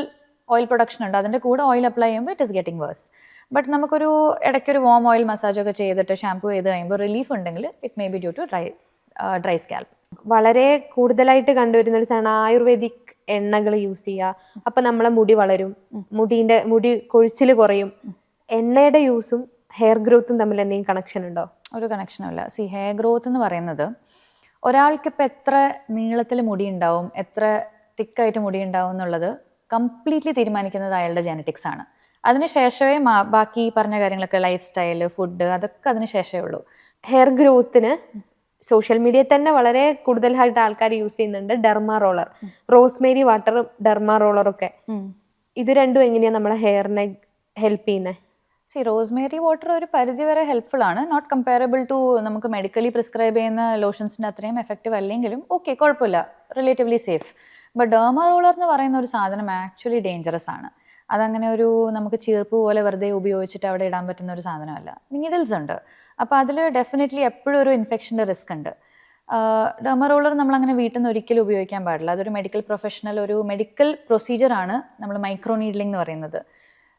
ഓയിൽ പ്രൊഡക്ഷൻ ഉണ്ട്, അതിൻ്റെ കൂടെ ഓയിൽ അപ്ലൈ ചെയ്യുമ്പോൾ it is getting worse. But നമുക്കൊരു ഇടയ്ക്കൊരു വാം ഓയിൽ മസാജൊക്കെ ചെയ്തിട്ട് ഷാംപൂ ചെയ്ത് കഴിയുമ്പോൾ റിലീഫ് ഉണ്ടെങ്കിൽ it may be due to dry scalp. വളരെ കൂടുതലായിട്ട് കണ്ടുവരുന്ന ഒരു സാധനം ആയുർവേദിക് എണ്ണകൾ യൂസ് ചെയ്യുക. അപ്പം നമ്മളെ മുടി വളരും, മുടി കൊഴിച്ചിൽ കുറയും. എണ്ണയുടെ യൂസും ഹെയർ ഗ്രോത്തും തമ്മിൽ എന്തെങ്കിലും കണക്ഷൻ ഉണ്ടോ? ഒരു കണക്ഷനും ഇല്ല. ഹെയർ ഗ്രോത്ത് എന്ന് പറയുന്നത് ഒരാൾക്കിപ്പോൾ എത്ര നീളത്തിൽ മുടി ഉണ്ടാവും, എത്ര തിക്കായിട്ട് മുടി ഉണ്ടാവും എന്നുള്ളത് കംപ്ലീറ്റ്ലി തീരുമാനിക്കുന്നത് അയാളുടെ ജെനറ്റിക്സ് ആണ്. അതിനുശേഷമേ ബാക്കി പറഞ്ഞ കാര്യങ്ങളൊക്കെ, ലൈഫ് സ്റ്റൈല്, ഫുഡ്, അതൊക്കെ അതിന് ശേഷമേ ഉള്ളൂ. ഹെയർ ഗ്രോത്തിന് സോഷ്യൽ മീഡിയ തന്നെ വളരെ കൂടുതലായിട്ട് ആൾക്കാർ യൂസ് ചെയ്യുന്നുണ്ട് ഡെർമാ റോളർ, റോസ്മേരി വാട്ടറും ഡെർമാ റോളറൊക്കെ. ഇത് രണ്ടും എങ്ങനെയാണ് നമ്മളെ ഹെയറിനെ ഹെൽപ്പ് ചെയ്യുന്നത്? റോസ്മേരി വാട്ടർ ഒരു പരിധി വരെ ഹെൽപ്ഫുൾ ആണ്. നോട്ട് കമ്പയറബിൾ ടു നമുക്ക് മെഡിക്കലി പ്രിസ്ക്രൈബ് ചെയ്യുന്ന ലോഷൻസിൻ്റെ അത്രയും എഫക്റ്റീവ് അല്ലെങ്കിലും ഓക്കെ, കുഴപ്പമില്ല, relatively safe. But Derma roller എന്ന് പറയുന്ന ഒരു സാധനം ആക്ച്വലി ഡേഞ്ചറസ് ആണ്. അതങ്ങനെ ഒരു നമുക്ക് ചീർപ്പ് പോലെ വെറുതെ ഉപയോഗിച്ചിട്ട് അവിടെ ഇടാൻ പറ്റുന്ന ഒരു സാധനമല്ല. നീഡിൽസ് ഉണ്ട്, അപ്പോൾ അതിൽ ഡെഫിനറ്റ്ലി എപ്പോഴും ഒരു ഇൻഫെക്ഷൻ്റെ റിസ്ക് ഉണ്ട്. ഡെർമാ റോളർ നമ്മളങ്ങനെ വീട്ടിൽ നിന്ന് ഒരിക്കലും ഉപയോഗിക്കാൻ പാടില്ല. അതൊരു മെഡിക്കൽ പ്രൊഫഷണൽ, ഒരു മെഡിക്കൽ പ്രൊസീജിയറാണ് നമ്മൾ മൈക്രോ നീഡ്ലിംഗ് എന്ന് പറയുന്നത്.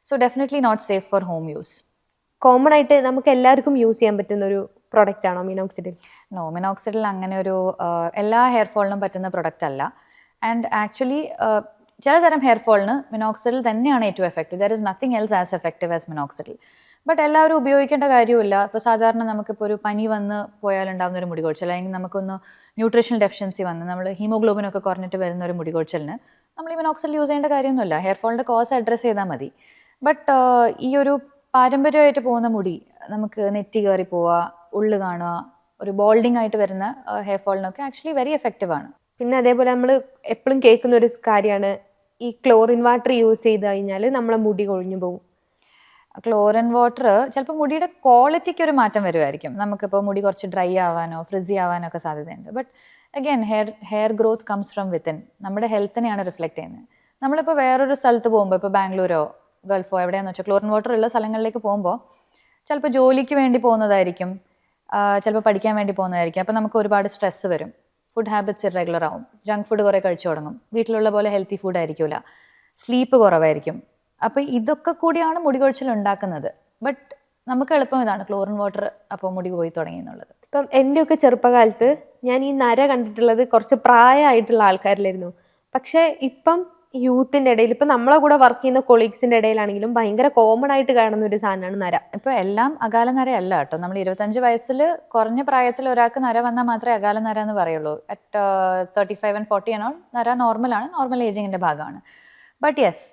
So definitely not safe for home use. Common ആയിട്ട് നമുക്ക് എല്ലാവർക്കും യൂസ് ചെയ്യാൻ പറ്റുന്ന ഒരു പ്രോഡക്റ്റ് ആണോ മിനോക്സിഡിൽ? നോ, മിനോക്സിഡിൽ അങ്ങനെ ഒരു എല്ലാ ഹെയർ ഫോളിനും പറ്റുന്ന പ്രൊഡക്റ്റ് അല്ല. ആൻഡ് ആക്ച്വലി ചിലതരം ഹെയർ ഫോളിന് മിനോക്സിഡിൽ തന്നെയാണ് ഏറ്റവും effective. There is nothing else as effective as minoxidil. But എല്ലാവരും ഉപയോഗിക്കേണ്ട കാര്യമില്ല. ഇപ്പോൾ സാധാരണ നമുക്കിപ്പോൾ ഒരു പനി വന്ന് പോയാലുണ്ടാകുന്ന ഒരു മുടി കൊഴിച്ചൽ, അല്ലെങ്കിൽ നമുക്കൊന്ന് ന്യൂട്രീഷണൽ ഡെഫിഷ്യൻസി വന്ന് നമ്മൾ ഹീമോഗ്ലോബിനൊക്കെ കുറഞ്ഞിട്ട് വരുന്ന ഒരു മുടി കൊഴിച്ചലിന് നമ്മൾ ഈ മിനോക്സിഡിൽ യൂസ് ചെയ്യേണ്ട കാര്യമൊന്നുമില്ല. ഹെയർ ഫോളിൻ്റെ കോസ് അഡ്രസ്സ് ചെയ്താൽ മതി. ബട്ട് ഈ ഒരു പാരമ്പര്യമായിട്ട് പോകുന്ന മുടി, നമുക്ക് നെറ്റി കയറി പോവുക, ഉള്ളു കാണുക, ഒരു ബോൾഡിംഗ് ആയിട്ട് വരുന്ന ഹെയർ ഫോളിനൊക്കെ ആക്ച്വലി വെരി എഫക്റ്റീവ് ആണ്. പിന്നെ അതേപോലെ നമ്മൾ എപ്പോഴും കേൾക്കുന്ന ഒരു കാര്യമാണ് ഈ ക്ലോറിൻ വാട്ടർ യൂസ് ചെയ്ത് കഴിഞ്ഞാൽ നമ്മളെ മുടി കൊഴിഞ്ഞു പോകും. ക്ലോറിൻ വാട്ടർ ചിലപ്പോൾ മുടിയുടെ ക്വാളിറ്റിക്ക് ഒരു മാറ്റം വരുമായിരിക്കും. നമുക്കിപ്പോൾ മുടി കുറച്ച് ഡ്രൈ ആവാനോ ഫ്രിസി ആവാനോ ഒക്കെ സാധ്യതയുണ്ട്. But again hair growth comes from within. നമ്മുടെ ഹെൽത്തിനെയാണ് റിഫ്ലക്റ്റ് ചെയ്യുന്നത്. നമ്മളിപ്പോൾ വേറൊരു സ്ഥലത്ത് പോകുമ്പോൾ, ഇപ്പോൾ ബാംഗ്ലൂരോ ഗൾഫോ എവിടെയാണെന്ന് വെച്ചാൽ ക്ലോറിൻ വാട്ടർ ഉള്ള സ്ഥലങ്ങളിലേക്ക് പോകുമ്പോൾ ചിലപ്പോൾ ജോലിക്ക് വേണ്ടി പോകുന്നതായിരിക്കും, ചിലപ്പോൾ പഠിക്കാൻ വേണ്ടി പോകുന്നതായിരിക്കും. അപ്പോൾ നമുക്ക് ഒരുപാട് സ്ട്രെസ്സ് വരും, ഫുഡ് ഹാബിറ്റ്സ് ഇറഗുലർ ആവും, ജങ്ക് ഫുഡ് കുറേ കഴിച്ചു തുടങ്ങും, വീട്ടിലുള്ള പോലെ ഹെൽത്തി ഫുഡ് ആയിരിക്കില്ല, സ്ലീപ്പ് കുറവായിരിക്കും. അപ്പോൾ ഇതൊക്കെ കൂടിയാണ് മുടി കൊഴിച്ചിൽ ഉണ്ടാക്കുന്നത്. ബട്ട് നമുക്ക് എളുപ്പം ഇതാണ് ക്ലോറിൻ വാട്ടർ അപ്പോൾ മുടി പോയി തുടങ്ങി എന്നുള്ളത്. ഇപ്പം എൻ്റെയൊക്കെ ചെറുപ്പകാലത്ത് ഞാൻ ഈ നര കണ്ടിട്ടുള്ളത് കുറച്ച് പ്രായമായിട്ടുള്ള ആൾക്കാരിലായിരുന്നു. പക്ഷേ ഇപ്പം യൂത്തിൻ്റെ ഇടയിൽ, ഇപ്പം നമ്മളെ കൂടെ വർക്ക് ചെയ്യുന്ന കൊളീഗ്സിൻ്റെ ഇടയിലാണെങ്കിലും ഭയങ്കര കോമൺ ആയിട്ട് കാണുന്ന ഒരു സാധനമാണ് നര. ഇപ്പോൾ എല്ലാം അകാല നര അല്ല കേട്ടോ. നമ്മൾ 25 വയസ്സിൽ കുറഞ്ഞ പ്രായത്തിൽ ഒരാൾക്ക് നര വന്നാൽ മാത്രമേ അകാല നര എന്ന് പറയുള്ളൂ. അറ്റ് 35 and 40 ആണോ നര നോർമലാണ്, നോർമൽ ഏജിങ്ങിൻ്റെ ഭാഗമാണ്. ബട്ട് യെസ്,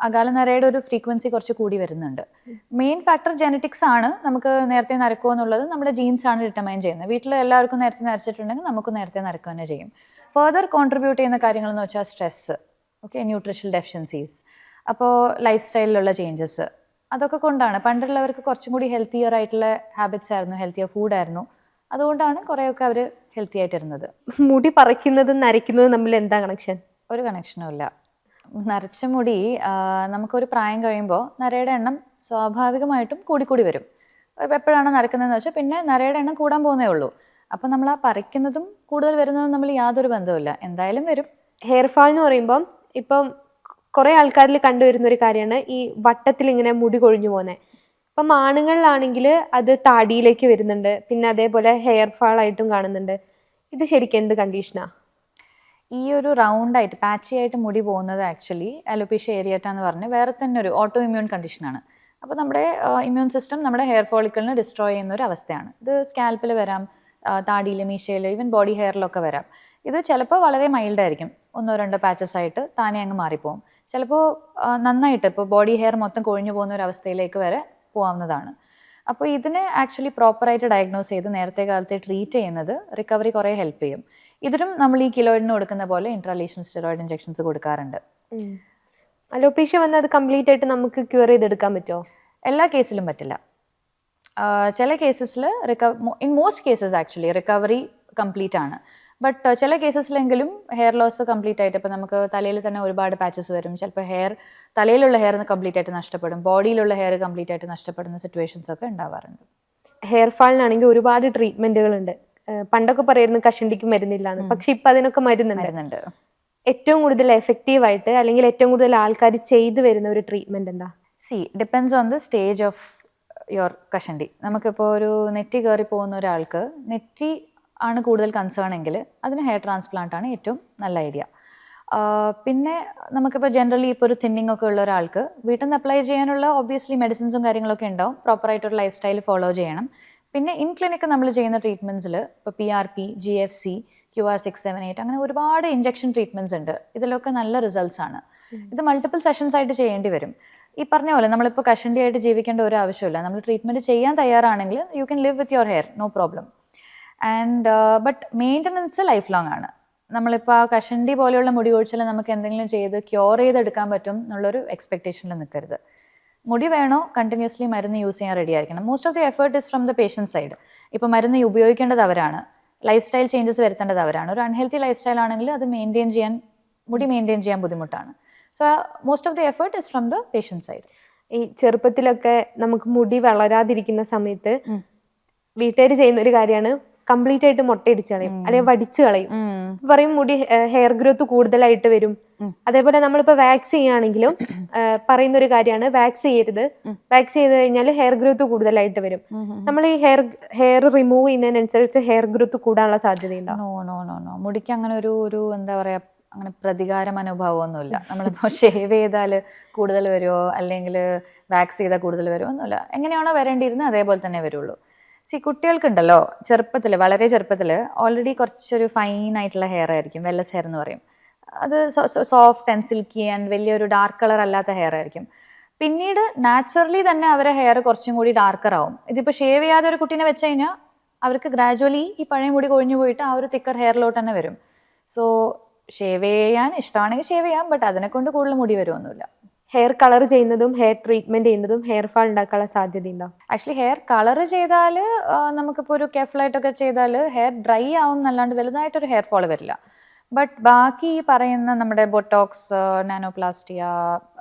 അകാല നരയുടെ ഒരു ഫ്രീക്വൻസി കുറച്ച് കൂടി വരുന്നുണ്ട്. മെയിൻ ഫാക്ടർ ജെനറ്റിക്സ് ആണ്. നമുക്ക് നേരത്തെ നരക്കുമോ എന്നുള്ളത് നമ്മുടെ ജീൻസ് ആണ് ഡിറ്റർമൈൻ ചെയ്യുന്നത്. വീട്ടിൽ എല്ലാവർക്കും നേരത്തെ നരച്ചിട്ടുണ്ടെങ്കിൽ നമുക്ക് നേരത്തെ നരക്കുക തന്നെ ചെയ്യും. ഫർദർ കോൺട്രിബ്യൂട്ട് ചെയ്യുന്ന കാര്യങ്ങളെന്ന് വെച്ചാൽ സ്ട്രെസ്സ്, ഓക്കെ, ന്യൂട്രീഷണൽ ഡെഫിഷ്യൻസീസ്, അപ്പോൾ ലൈഫ് സ്റ്റൈലിലുള്ള ചേഞ്ചസ്, അതൊക്കെ കൊണ്ടാണ്. പണ്ടുള്ളവർക്ക് കുറച്ചും കൂടി ഹെൽത്തിയർ ആയിട്ടുള്ള ഹാബിറ്റ്സ് ആയിരുന്നു, ഹെൽത്തിയർ ഫുഡായിരുന്നു. അതുകൊണ്ടാണ് കുറേയൊക്കെ അവർ ഹെൽത്തി ആയിട്ടിരുന്നത്. മുടി പറിക്കുന്നതും നരയ്ക്കുന്നതും തമ്മിൽ എന്താ കണക്ഷൻ? ഒരു കണക്ഷനും ഇല്ല. നരച്ച മുടി നമുക്കൊരു പ്രായം കഴിയുമ്പോൾ നരയുടെ എണ്ണം സ്വാഭാവികമായിട്ടും കൂടിക്കൂടി വരും. എപ്പോഴാണ് നരക്കുന്നതെന്ന് വെച്ചാൽ പിന്നെ നരയുടെ എണ്ണം കൂടാൻ പോകുന്നേ ഉള്ളൂ. അപ്പം നമ്മൾ ആ പറിക്കുന്നതും കൂടുതൽ വരുന്നതും തമ്മിൽ യാതൊരു ബന്ധവുമില്ല, എന്തായാലും വരും. ഹെയർ ഫാൾ എന്ന് പറയുമ്പം ഇപ്പം കുറേ ആൾക്കാരിൽ കണ്ടുവരുന്ന ഒരു കാര്യമാണ് ഈ വട്ടത്തിൽ ഇങ്ങനെ മുടി കൊഴിഞ്ഞു പോകുന്നത്. അപ്പം ആണുങ്ങളിലാണെങ്കിൽ അത് താടിയിലേക്ക് വരുന്നുണ്ട്, പിന്നെ അതേപോലെ ഹെയർ ഫാൾ ആയിട്ടും കാണുന്നുണ്ട്. ഇത് ശരിക്കും എന്ത് കണ്ടീഷനാ? ഈ ഒരു റൗണ്ടായിട്ട് പാച്ചി ആയിട്ട് മുടി പോകുന്നത് ആക്ച്വലി അലോപീഷ്യ ഏരിയേറ്റ എന്ന് പറഞ്ഞ് വേറെ തന്നെ ഒരു ഓട്ടോ ഇമ്മ്യൂൺ കണ്ടീഷനാണ്. അപ്പോൾ നമ്മുടെ ഇമ്മ്യൂൺ സിസ്റ്റം നമ്മുടെ ഹെയർ ഫോളിക്കിളിനെ ഡിസ്ട്രോയ് ചെയ്യുന്ന ഒരു അവസ്ഥയാണ്. ഇത് സ്കാൽപ്പിൽ വരാം, താടിയിൽ, മീശയിൽ, ഈവൻ ബോഡി ഹെയറിലൊക്കെ വരാം. ഇത് ചിലപ്പോൾ വളരെ മൈൽഡ് ആയിരിക്കും, 1-2 പാച്ചസ് ആയിട്ട് താനെ അങ്ങ് മാറിപ്പോവും. ചിലപ്പോൾ നന്നായിട്ട് ഇപ്പോൾ ബോഡി ഹെയർ മൊത്തം കൊഴിഞ്ഞു പോകുന്ന ഒരു അവസ്ഥയിലേക്ക് വരെ പോകാവുന്നതാണ്. അപ്പോൾ ഇതിനെ ആക്ച്വലി പ്രോപ്പറായിട്ട് ഡയഗ്നോസ് ചെയ്ത് നേരത്തെ കാലത്തെ ട്രീറ്റ് ചെയ്യുന്നത് റിക്കവറി കുറേ ഹെൽപ്പ് ചെയ്യും. ഇതിനും നമ്മൾ ഈ കിലോയിഡിന് കൊടുക്കുന്ന പോലെ ഇൻട്രാലീഷണൽ സ്റ്റെറോയിഡ് ഇഞ്ചെക്ഷൻസ് കൊടുക്കാറുണ്ട്. അലോപീഷ്യ വന്നാൽ അത് കംപ്ലീറ്റ് ആയിട്ട് നമുക്ക് ക്യൂർ ചെയ്തെടുക്കാൻ പറ്റുമോ? എല്ലാ കേസിലും പറ്റില്ല. ചില കേസസിൽ in most cases actually recovery complete ആണ്. ബട്ട് ചില കേസസിലെങ്കിലും ഹെയർ ലോസ് കംപ്ലീറ്റ് ആയിട്ട്, ഇപ്പോൾ നമുക്ക് തലയിൽ തന്നെ ഒരുപാട് പാച്ചസ് വരും, ചിലപ്പോൾ തലയിലുള്ള ഹെയർ കംപ്ലീറ്റ് ആയിട്ട് നഷ്ടപ്പെടും, ബോഡിയിലുള്ള ഹെയർ കംപ്ലീറ്റ് ആയിട്ട് നഷ്ടപ്പെടുന്ന സിറ്റുവേഷൻസ് ഒക്കെ ഉണ്ടാവാറുണ്ട്. ഹെയർ ഫാളിനാണെങ്കിൽ ഒരുപാട് ട്രീറ്റ്മെന്റുകളുണ്ട്. പണ്ടൊക്കെ പറയുന്നു കഷണ്ടിക്ക് മരുന്നില്ല എന്ന്, പക്ഷെ ഇപ്പം അതിനൊക്കെ മരുന്നുണ്ട്. ഏറ്റവും കൂടുതൽ എഫക്റ്റീവായിട്ട് അല്ലെങ്കിൽ ഏറ്റവും കൂടുതൽ ആൾക്കാർ ചെയ്തു വരുന്ന ഒരു ട്രീറ്റ്മെന്റ് എന്താ? Depends on the stage of your കഷണ്ടി. നമുക്കിപ്പോൾ ഒരു നെറ്റി കയറി പോകുന്ന ഒരാൾക്ക് നെറ്റി ആണ് കൂടുതൽ കൺസേൺ എങ്കിൽ അതിന് ഹെയർ ട്രാൻസ്പ്ലാന്റ് ആണ് ഏറ്റവും നല്ല ഐഡിയ. പിന്നെ നമുക്കിപ്പോൾ ജനറലി ഇപ്പോൾ ഒരു തിന്നിങ് ഒക്കെ ഉള്ള ഒരാൾക്ക് വീട്ടിൽ നിന്ന് അപ്ലൈ ചെയ്യാനുള്ള ഒബ്വിയസ്ലി മെഡിസിൻസും കാര്യങ്ങളൊക്കെ ഉണ്ടാവും. പ്രോപ്പറായിട്ടൊരു ലൈഫ് സ്റ്റൈൽ ഫോളോ ചെയ്യണം. പിന്നെ ഇൻ ക്ലിനിക്ക് നമ്മൾ ചെയ്യുന്ന ട്രീറ്റ്മെൻറ്റ്സിൽ ഇപ്പോൾ PRP, GFC, QR678 അങ്ങനെ ഒരുപാട് ഇഞ്ചക്ഷൻ ട്രീറ്റ്മെൻറ്റ്സ് ഉണ്ട്. ഇതിലൊക്കെ നല്ല റിസൾട്ട്സ് ആണ്. ഇത് മൾട്ടിപ്പിൾ സെഷൻസ് ആയിട്ട് ചെയ്യേണ്ടി വരും. ഈ പറഞ്ഞ പോലെ നമ്മളിപ്പോൾ കഷണ്ടി ആയിട്ട് ജീവിക്കേണ്ട ഒരു ആവശ്യമില്ല. നമ്മൾ ട്രീറ്റ്മെൻറ്റ് ചെയ്യാൻ തയ്യാറാണെങ്കിൽ you can live with your hair, no problem. And but maintenance lifelong ആണ്. നമ്മളിപ്പോൾ ആ കഷണ്ടി പോലെയുള്ള മുടി കൊഴിച്ചിൽ നമുക്ക് എന്തെങ്കിലും ചെയ്ത് ക്യൂർ ചെയ്തെടുക്കാൻ പറ്റും എന്നുള്ളൊരു എക്സ്പെക്ടേഷനിൽ നിൽക്കരുത്. മുടി വേണോ, കണ്ടിന്യൂസ്ലി മരുന്ന് യൂസ് ചെയ്യാൻ റെഡി ആയിരിക്കണം. Most of the effort is from the patient side. ഇപ്പോൾ മരുന്ന് ഉപയോഗിക്കേണ്ടത് അവരാണ്, ലൈഫ് സ്റ്റൈൽ ചേഞ്ചസ് വരുത്തേണ്ടത് അവരാണ്. ഒരു അൺഹെൽത്തി ലൈഫ് സ്റ്റൈൽ ആണെങ്കിൽ അത് മുടി മെയിൻറ്റെയിൻ ചെയ്യാൻ ബുദ്ധിമുട്ടാണ്. So most of the effort is from the patient side. ഈ ചെറുപ്പത്തിലൊക്കെ നമുക്ക് മുടി വളരാതിരിക്കുന്ന സമയത്ത് വീട്ടുകാർ ചെയ്യുന്ന ഒരു കാര്യമാണ് കംപ്ലീറ്റ് ആയിട്ട് മുട്ടയിടിച്ച് കളയും അല്ലെങ്കിൽ വടിച്ചു കളയും. പറയും മുടി ഹെയർ ഗ്രോത്ത് കൂടുതലായിട്ട് വരും. അതേപോലെ നമ്മളിപ്പോൾ വാക്സ് ചെയ്യുകയാണെങ്കിലും പറയുന്ന ഒരു കാര്യമാണ് വാക്സ് ചെയ്യരുത്. വാക്സ് ചെയ്ത് കഴിഞ്ഞാൽ ഹെയർ ഗ്രോത്ത് കൂടുതലായിട്ട് വരും. നമ്മൾ ഈ ഹെയർ റിമൂവ് ചെയ്യുന്നതിനനുസരിച്ച് ഹെയർ ഗ്രോത്ത് കൂടാനുള്ള സാധ്യതയുണ്ടാവും. നോ മുടിക്ക് അങ്ങനെ ഒരു എന്താ പറയാ അങ്ങനെ പ്രതികാര മനോഭാവമൊന്നുമില്ല. നമ്മളിപ്പോൾ ഷേവ് ചെയ്താൽ കൂടുതൽ വരുമോ അല്ലെങ്കിൽ വാക്സ് ചെയ്താൽ കൂടുതൽ വരുമോ ഒന്നുമില്ല. എങ്ങനെയാണോ വരേണ്ടിയിരുന്നത് അതേപോലെ തന്നെ വരുള്ളൂ. കുട്ടികൾക്കുണ്ടല്ലോ ചെറുപ്പത്തിൽ, വളരെ ചെറുപ്പത്തിൽ ഓൾറെഡി കുറച്ചൊരു ഫൈൻ ആയിട്ടുള്ള ഹെയർ ആയിരിക്കും, വെല്ലസ് ഹെയർ എന്ന് പറയും. അത് സോഫ്റ്റ് ആൻഡ് സിൽക്കി ആൻഡ് വലിയൊരു ഡാർക്ക് കളർ അല്ലാത്ത ഹെയർ ആയിരിക്കും. പിന്നീട് നാച്ചുറലി തന്നെ അവരെ ഹെയർ കുറച്ചും കൂടി ഡാർക്കർ ആവും. ഇതിപ്പോൾ ഷേവ് ചെയ്യാതെ ഒരു കുട്ടീനെ വെച്ച് കഴിഞ്ഞാൽ അവർക്ക് ഗ്രാജുവലി ഈ പഴയ മുടി കൊഴിഞ്ഞു പോയിട്ട് ആ ഒരു തിക്കർ ഹെയറിലോട്ട് തന്നെ വരും. സോ ഷേവ് ചെയ്യാൻ ഇഷ്ടമാണെങ്കിൽ ഷേവ് ചെയ്യാം, ബട്ട് അതിനെ കൊണ്ട് കൂടുതൽ മുടി വരുമൊന്നുമില്ല. ഹെയർ കളർ ചെയ്യുന്നതും ഹെയർ ട്രീറ്റ്മെന്റ് ചെയ്യുന്നതും ഹെയർ ഫാൾ ഉണ്ടാക്കാനുള്ള സാധ്യത ഉണ്ടാവും. ആക്ച്വലി ഹെയർ കളർ ചെയ്താൽ നമുക്കിപ്പോൾ ഒരു കെയർഫുള്ളായിട്ടൊക്കെ ചെയ്താൽ ഹെയർ ഡ്രൈ ആവും എന്നല്ലാണ്ട് വലുതായിട്ടൊരു ഹെയർ ഫാൾ വരില്ല. ബട്ട് ബാക്കി ഈ പറയുന്ന നമ്മുടെ Botox, nanoplastia,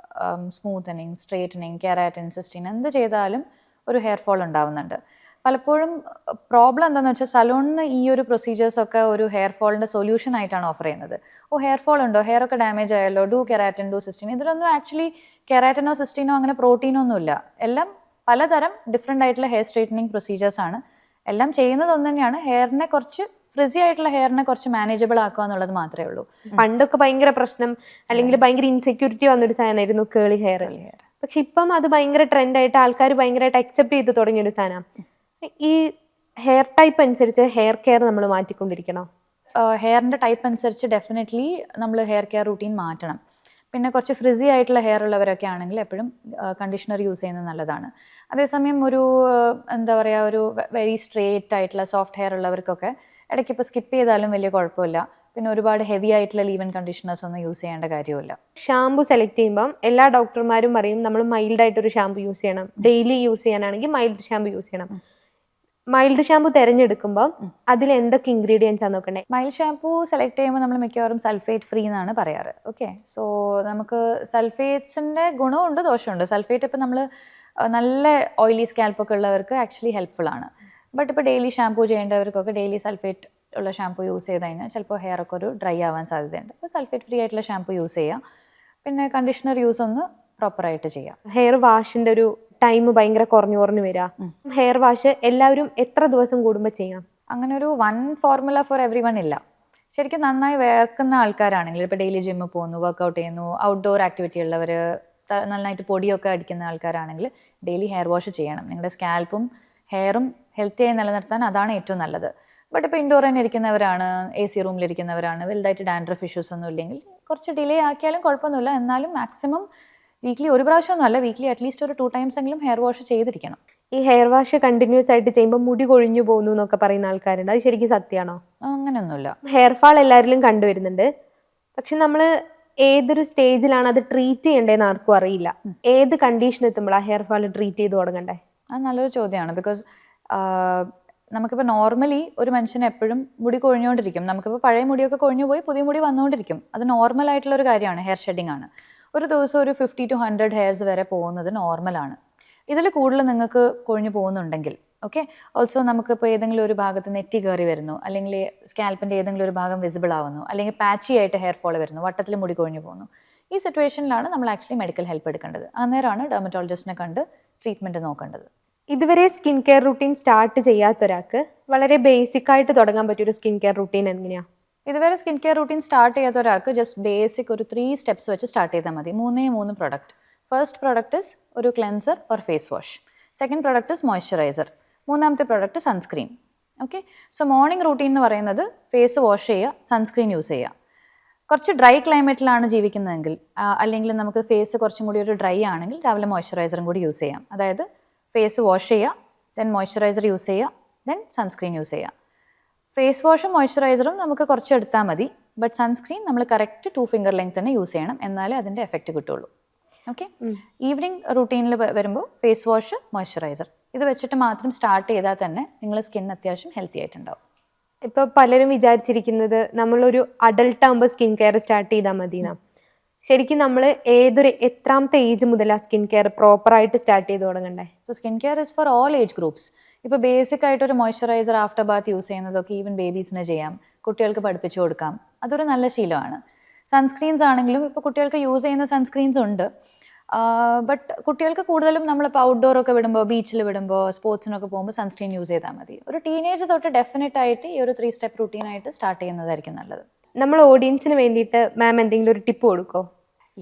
smoothening, straightening, keratin, cystine എന്ത് ചെയ്താലും ഒരു ഹെയർ ഫാൾ ഉണ്ടാവുന്നുണ്ട്. പലപ്പോഴും പ്രോബ്ലം എന്താണെന്ന് വെച്ചാൽ സലൂണിന് ഈ ഒരു പ്രൊസീജിയേഴ്സൊക്കെ ഒരു ഹെയർ ഫോളിൻ്റെ സൊല്യൂഷൻ ആയിട്ടാണ് ഓഫർ ചെയ്യുന്നത്. ഹെയർ ഫോൾ ഉണ്ടോ, ഹെയർ ഒക്കെ ഡാമേജ് ആയല്ലോ, ഡു കെരാറ്റിൻ, ഡു സിസ്റ്റിൻ. ഇതിലൊന്നും ആക്ച്വലി കെരാറ്റിനോ സിസ്റ്റിനോ അങ്ങനെ പ്രോട്ടീനോ ഒന്നുമില്ല. എല്ലാം പലതരം ഡിഫറെൻ്റ് ആയിട്ടുള്ള ഹെയർ സ്ട്രെയിറ്റനിങ് പ്രൊസീജിയേഴ്സ് ആണ്. എല്ലാം ചെയ്യുന്നത് ഒന്ന് തന്നെയാണ്. ഹെയറിനെ കുറച്ച് ഫ്രിസി ആയിട്ടുള്ള ഹെയറിനെ കുറച്ച് മാനേജബിൾ ആക്കുക എന്നുള്ളത് മാത്രമേ ഉള്ളൂ. പണ്ടൊക്കെ ഭയങ്കര പ്രശ്നം അല്ലെങ്കിൽ ഭയങ്കര ഇൻസെക്യൂരിറ്റി വന്നൊരു സാധനമായിരുന്നു കേളി ഹെയർ. പക്ഷെ ഇപ്പം അത് ഭയങ്കര ട്രെൻഡായിട്ട് ആൾക്കാർ ഭയങ്കരമായിട്ട് അക്സെപ്റ്റ് ചെയ്ത് തുടങ്ങിയൊരു സാധനമാണ്. ഈ ഹെയർ ടൈപ്പ് അനുസരിച്ച് ഹെയർ കെയർ നമ്മൾ മാറ്റിക്കൊണ്ടിരിക്കണം. ഹെയറിൻ്റെ ടൈപ്പ് അനുസരിച്ച് ഡെഫിനറ്റ്ലി നമ്മൾ ഹെയർ കെയർ റൂട്ടീൻ മാറ്റണം. പിന്നെ കുറച്ച് ഫ്രിസി ആയിട്ടുള്ള ഹെയർ ഉള്ളവരൊക്കെ ആണെങ്കിൽ എപ്പോഴും കണ്ടീഷണർ യൂസ് ചെയ്യുന്നത് നല്ലതാണ്. അതേസമയം ഒരു എന്താ പറയുക, ഒരു വെരി സ്ട്രെയിറ്റ് ആയിട്ടുള്ള സോഫ്റ്റ് ഹെയർ ഉള്ളവർക്കൊക്കെ ഇടയ്ക്ക് ഇപ്പോൾ സ്കിപ്പ് ചെയ്താലും വലിയ കുഴപ്പമില്ല. പിന്നെ ഒരുപാട് ഹെവി ആയിട്ടുള്ള ലീവ്-ഇൻ കണ്ടീഷണേഴ്സ് ഒന്നും യൂസ് ചെയ്യേണ്ട കാര്യമില്ല. ഷാമ്പു സെലക്ട് ചെയ്യുമ്പം എല്ലാ ഡോക്ടർമാരും പറയും നമ്മൾ മൈൽഡ് ആയിട്ടൊരു ഷാമ്പു യൂസ് ചെയ്യണം. ഡെയിലി യൂസ് ചെയ്യാനാണെങ്കിൽ മൈൽഡ് ഷാമ്പു യൂസ് ചെയ്യണം. മൈൽഡ് ഷാമ്പു തിരഞ്ഞെടുക്കുമ്പോൾ അതിൽ എന്തൊക്കെ ഇൻഗ്രീഡിയൻസ് ആണ് നോക്കണ്ടേ? മൈൽഡ് ഷാമ്പു സെലക്ട് ചെയ്യുമ്പോൾ നമ്മൾ മിക്കവാറും സൾഫേറ്റ് ഫ്രീ എന്നാണ് പറയാറ്. ഓക്കെ, സോ നമുക്ക് സൾഫേറ്റ്സിൻ്റെ ഗുണമുണ്ട് ദോഷമുണ്ട്. സൾഫേറ്റ് ഇപ്പോൾ നമ്മൾ നല്ല ഓയിലി സ്കാൽപ്പൊക്കെ ഉള്ളവർക്ക് ആക്ച്വലി ഹെൽപ്ഫുൾ ആണ്. ബട്ട് ഇപ്പോൾ ഡെയിലി ഷാമ്പു ചെയ്യേണ്ടവർക്കൊക്കെ ഡെയിലി സൾഫേറ്റ് ഉള്ള ഷാമ്പു യൂസ് ചെയ്ത് കഴിഞ്ഞാൽ ചിലപ്പോൾ ഹെയർ ഒക്കെ ഒരു ഡ്രൈ ആവാൻ സാധ്യതയുണ്ട്. അപ്പോൾ സൾഫേറ്റ് ഫ്രീ ആയിട്ടുള്ള ഷാമ്പു യൂസ് ചെയ്യാം. പിന്നെ കണ്ടീഷണർ യൂസ് ഒന്ന് പ്രോപ്പറായിട്ട് ചെയ്യാം. ഹെയർ വാഷിൻ്റെ ഒരു ടൈം ഭയങ്കര കുറഞ്ഞു വരിക. ഹെയർ വാഷ് എല്ലാവരും എത്ര ദിവസം കൂടുമ്പോൾ ചെയ്യണം? അങ്ങനെ ഒരു one formula for every one ഇല്ല. ശരിക്കും നന്നായി വേർക്കുന്ന ആൾക്കാരാണെങ്കിൽ, ഇപ്പോൾ ഡെയിലി ജിമ്മിൽ പോകുന്നു, വർക്കൗട്ട് ചെയ്യുന്നു, ഔട്ട്ഡോർ ആക്ടിവിറ്റി ഉള്ളവർ, നന്നായിട്ട് പൊടിയൊക്കെ അടിക്കുന്ന ആൾക്കാരാണെങ്കിൽ ഡെയിലി ഹെയർ വാഷ് ചെയ്യണം. നിങ്ങളുടെ സ്കാൽപ്പും ഹെയറും ഹെൽത്തിയായി നിലനിർത്താൻ അതാണ് ഏറ്റവും നല്ലത്. ബട്ട് ഇപ്പോൾ ഇൻഡോർ തന്നെ ഇരിക്കുന്നവരാണ്, AC റൂമിലിരിക്കുന്നവരാണ്, വലുതായിട്ട് ഡാൻഡ്രഫ് ഇഷ്യൂസ് ഒന്നും ഇല്ലെങ്കിൽ കുറച്ച് ഡിലേ ആക്കിയാലും കുഴപ്പമൊന്നുമില്ല. എന്നാലും മാക്സിമം വീക്ക്ലി ഒരു പ്രാവശ്യമൊന്നുമല്ല, വീക്ക്ലി അറ്റ്ലീസ്റ്റ് ഒരു 2 times എങ്കിലും ഹെയർ വാഷ് ചെയ്തിരിക്കണം. ഈ ഹെയർ വാഷ് കണ്ടിന്യൂസ് ആയിട്ട് ചെയ്യുമ്പോൾ മുടി കൊഴിഞ്ഞു പോകുന്നു എന്നൊക്കെ പറയുന്ന ആൾക്കാരുണ്ട്. അത് ശരിക്കും സത്യമാണോ? അങ്ങനെയൊന്നുമില്ല. ഹെയർ ഫാൾ എല്ലാവരിലും കണ്ടുവരുന്നുണ്ട്. പക്ഷെ നമ്മൾ ഏതൊരു സ്റ്റേജിലാണ് അത് ട്രീറ്റ് ചെയ്യേണ്ടതെന്ന് ആർക്കും അറിയില്ല. ഏത് കണ്ടീഷൻ എത്തുമ്പോഴാണ് ഹെയർ ഫാൾ ട്രീറ്റ് ചെയ്ത് തുടങ്ങണ്ടേ? അത് നല്ലൊരു ചോദ്യമാണ്. ബിക്കോസ് നമുക്കിപ്പോൾ നോർമലി ഒരു മനുഷ്യന് എപ്പോഴും മുടി കൊഴിഞ്ഞുകൊണ്ടിരിക്കും. നമുക്കിപ്പോൾ പഴയ മുടിയൊക്കെ കൊഴിഞ്ഞു പോയി പുതിയ മുടി വന്നുകൊണ്ടിരിക്കും. അത് നോർമൽ ആയിട്ടുള്ള ഒരു കാര്യമാണ്. ഹെയർ ഷെഡിങ് ആണ്. ഒരു ദിവസം ഒരു 50 to 100 ഹെയർസ് വരെ പോകുന്നത് നോർമലാണ്. ഇതിൽ കൂടുതൽ നിങ്ങൾക്ക് കൊഴിഞ്ഞു പോകുന്നുണ്ടെങ്കിൽ ഓക്കെ. ഓൾസോ നമുക്കിപ്പോൾ ഏതെങ്കിലും ഒരു ഭാഗത്ത് നെറ്റി കയറി വരുന്നു, അല്ലെങ്കിൽ സ്കാൽപ്പിൻ്റെ ഏതെങ്കിലും ഒരു ഭാഗം വിസിബിൾ ആവുന്നു, അല്ലെങ്കിൽ പാച്ചി ആയിട്ട് ഹെയർ ഫോൾ വരുന്നു, വട്ടത്തിൽ മുടി കൊഴിഞ്ഞു പോകുന്നു, ഈ സിറ്റുവേഷനിലാണ് നമ്മൾ ആക്ച്വലി മെഡിക്കൽ ഹെൽപ്പ് എടുക്കേണ്ടത്. അന്നേരമാണ് ഡെർമറ്റോളജിസ്റ്റിനെ കണ്ട് ട്രീറ്റ്മെൻറ്റ് നോക്കേണ്ടത്. ഇതുവരെ സ്കിൻ കെയർ റൂട്ടീൻ സ്റ്റാർട്ട് ചെയ്യാത്ത ഒരാൾക്ക് വളരെ ബേസിക് ആയിട്ട് തുടങ്ങാൻ പറ്റിയൊരു സ്കിൻ കെയർ റൂട്ടീൻ എങ്ങനെയാണ്? ഇതുവരെ സ്കിൻ കെയർ റൂട്ടീൻ സ്റ്റാർട്ട് ചെയ്യാത്ത ഒരാൾക്ക് ജസ്റ്റ് ബേസിക് ഒരു 3 steps വെച്ച് സ്റ്റാർട്ട് ചെയ്താൽ മതി. 3 പ്രൊഡക്റ്റ്. ഫസ്റ്റ് പ്രൊഡക്റ്റ് ഇസ് ഒരു cleanser or face wash. Second product is moisturiser. മൂന്നാമത്തെ product sunscreen. Okay, so morning routine എന്ന് പറയുന്നത് ഫേസ് വാഷ് ചെയ്യുക, സൺസ്ക്രീൻ യൂസ് ചെയ്യുക. കുറച്ച് ഡ്രൈ ക്ലൈമറ്റിലാണ് ജീവിക്കുന്നതെങ്കിൽ, അല്ലെങ്കിൽ നമുക്ക് ഫേസ് കുറച്ചും കൂടി ഒരു ഡ്രൈ ആണെങ്കിൽ രാവിലെ മോയ്സ്ചറൈസറും കൂടി യൂസ് ചെയ്യാം. അതായത് ഫേസ് വാഷ് ചെയ്യുക, ദെൻ മോയ്സ്ചറൈസർ യൂസ് ചെയ്യുക, ദെൻ സൺസ്ക്രീൻ യൂസ് ചെയ്യുക. ഫേസ് വാഷും മോയ്സ്ചറൈസറും നമുക്ക് കുറച്ച് എടുത്താൽ മതി. ബട്ട് സൺസ്ക്രീൻ നമ്മൾ കറക്റ്റ് 2 finger ലെങ്ത് തന്നെ യൂസ് ചെയ്യണം, എന്നാലേ അതിൻ്റെ എഫക്റ്റ് കിട്ടുള്ളൂ. ഓക്കെ, ഈവനിങ് റൂട്ടീനിൽ വരുമ്പോൾ ഫേസ് വാഷ്, മോയ്സ്ചറൈസർ ഇത് വെച്ചിട്ട് മാത്രം സ്റ്റാർട്ട് ചെയ്താൽ തന്നെ നിങ്ങളുടെ സ്കിൻ അത്യാവശ്യം ഹെൽത്തി ആയിട്ടുണ്ടാവും. ഇപ്പോൾ പലരും വിചാരിച്ചിരിക്കുന്നത് നമ്മളൊരു അഡൾട്ട് ആകുമ്പോൾ സ്കിൻ കെയർ സ്റ്റാർട്ട് ചെയ്താൽ മതി എന്നാണ്. ശരിക്കും നമ്മൾ എത്രാമത്തെ ഏജ് മുതലാണ് സ്കിൻ കെയർ പ്രോപ്പറായിട്ട് സ്റ്റാർട്ട് ചെയ്ത് തുടങ്ങണ്ടേ? So skin care is for all age groups. ഇപ്പോൾ ബേസിക് ആയിട്ടൊരു മോയ്സ്ചറൈസർ ആഫ്റ്റർ ബാത്ത് യൂസ് ചെയ്യുന്നതൊക്കെ ഈവൻ ബേബീസിന് ചെയ്യാം, കുട്ടികൾക്ക് പഠിപ്പിച്ചു കൊടുക്കാം. അതൊരു നല്ല ശീലമാണ്. സൺസ്ക്രീൻസ് ആണെങ്കിലും ഇപ്പോൾ കുട്ടികൾക്ക് യൂസ് ചെയ്യുന്ന സൺസ്ക്രീൻസ് ഉണ്ട്. ബട്ട് കുട്ടികൾക്ക് കൂടുതലും നമ്മളിപ്പോൾ ഔട്ട്ഡോർ ഒക്കെ വിടുമ്പോൾ, ബീച്ചിൽ വിടുമ്പോൾ, സ്പോർട്സിനൊക്കെ പോകുമ്പോൾ സൺസ്ക്രീൻ യൂസ് ചെയ്താൽ മതി. ഒരു ടീനേജ് തൊട്ട് ഡെഫിനറ്റ് ആയിട്ട് ഈ ഒരു 3 സ്റ്റെപ്പ് റുട്ടീനായിട്ട് സ്റ്റാർട്ട് ചെയ്യുന്നതായിരിക്കും നല്ലത്. നമ്മൾ ഓഡിയൻസിന് വേണ്ടിയിട്ട് മാം എന്തെങ്കിലും ഒരു ടിപ്പ് കൊടുക്കോ?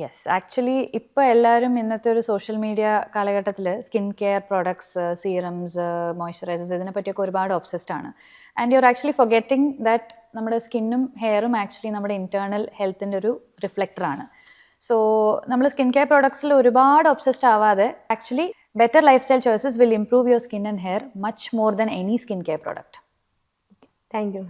യെസ്, ആക്ച്വലി ഇപ്പോൾ എല്ലാവരും ഇന്നത്തെ ഒരു സോഷ്യൽ മീഡിയ കാലഘട്ടത്തിൽ skin care products, serums, moisturisers ഇതിനെപ്പറ്റിയൊക്കെ ഒരുപാട് ഒബ്സസ്ഡ് ആണ്. And you are actually forgetting that നമ്മുടെ സ്കിന്നും ഹെയറും ആക്ച്വലി നമ്മുടെ ഇൻറ്റേർണൽ ഹെൽത്തിൻ്റെ ഒരു റിഫ്ലക്ടറാണ്. സോ നമ്മൾ സ്കിൻ കെയർ പ്രോഡക്ട്സിൽ ഒരുപാട് ഒബ്സസ്ഡ് ആവാതെ actually better life style choices will improve your skin and hair much more than any skin care product. Thank U.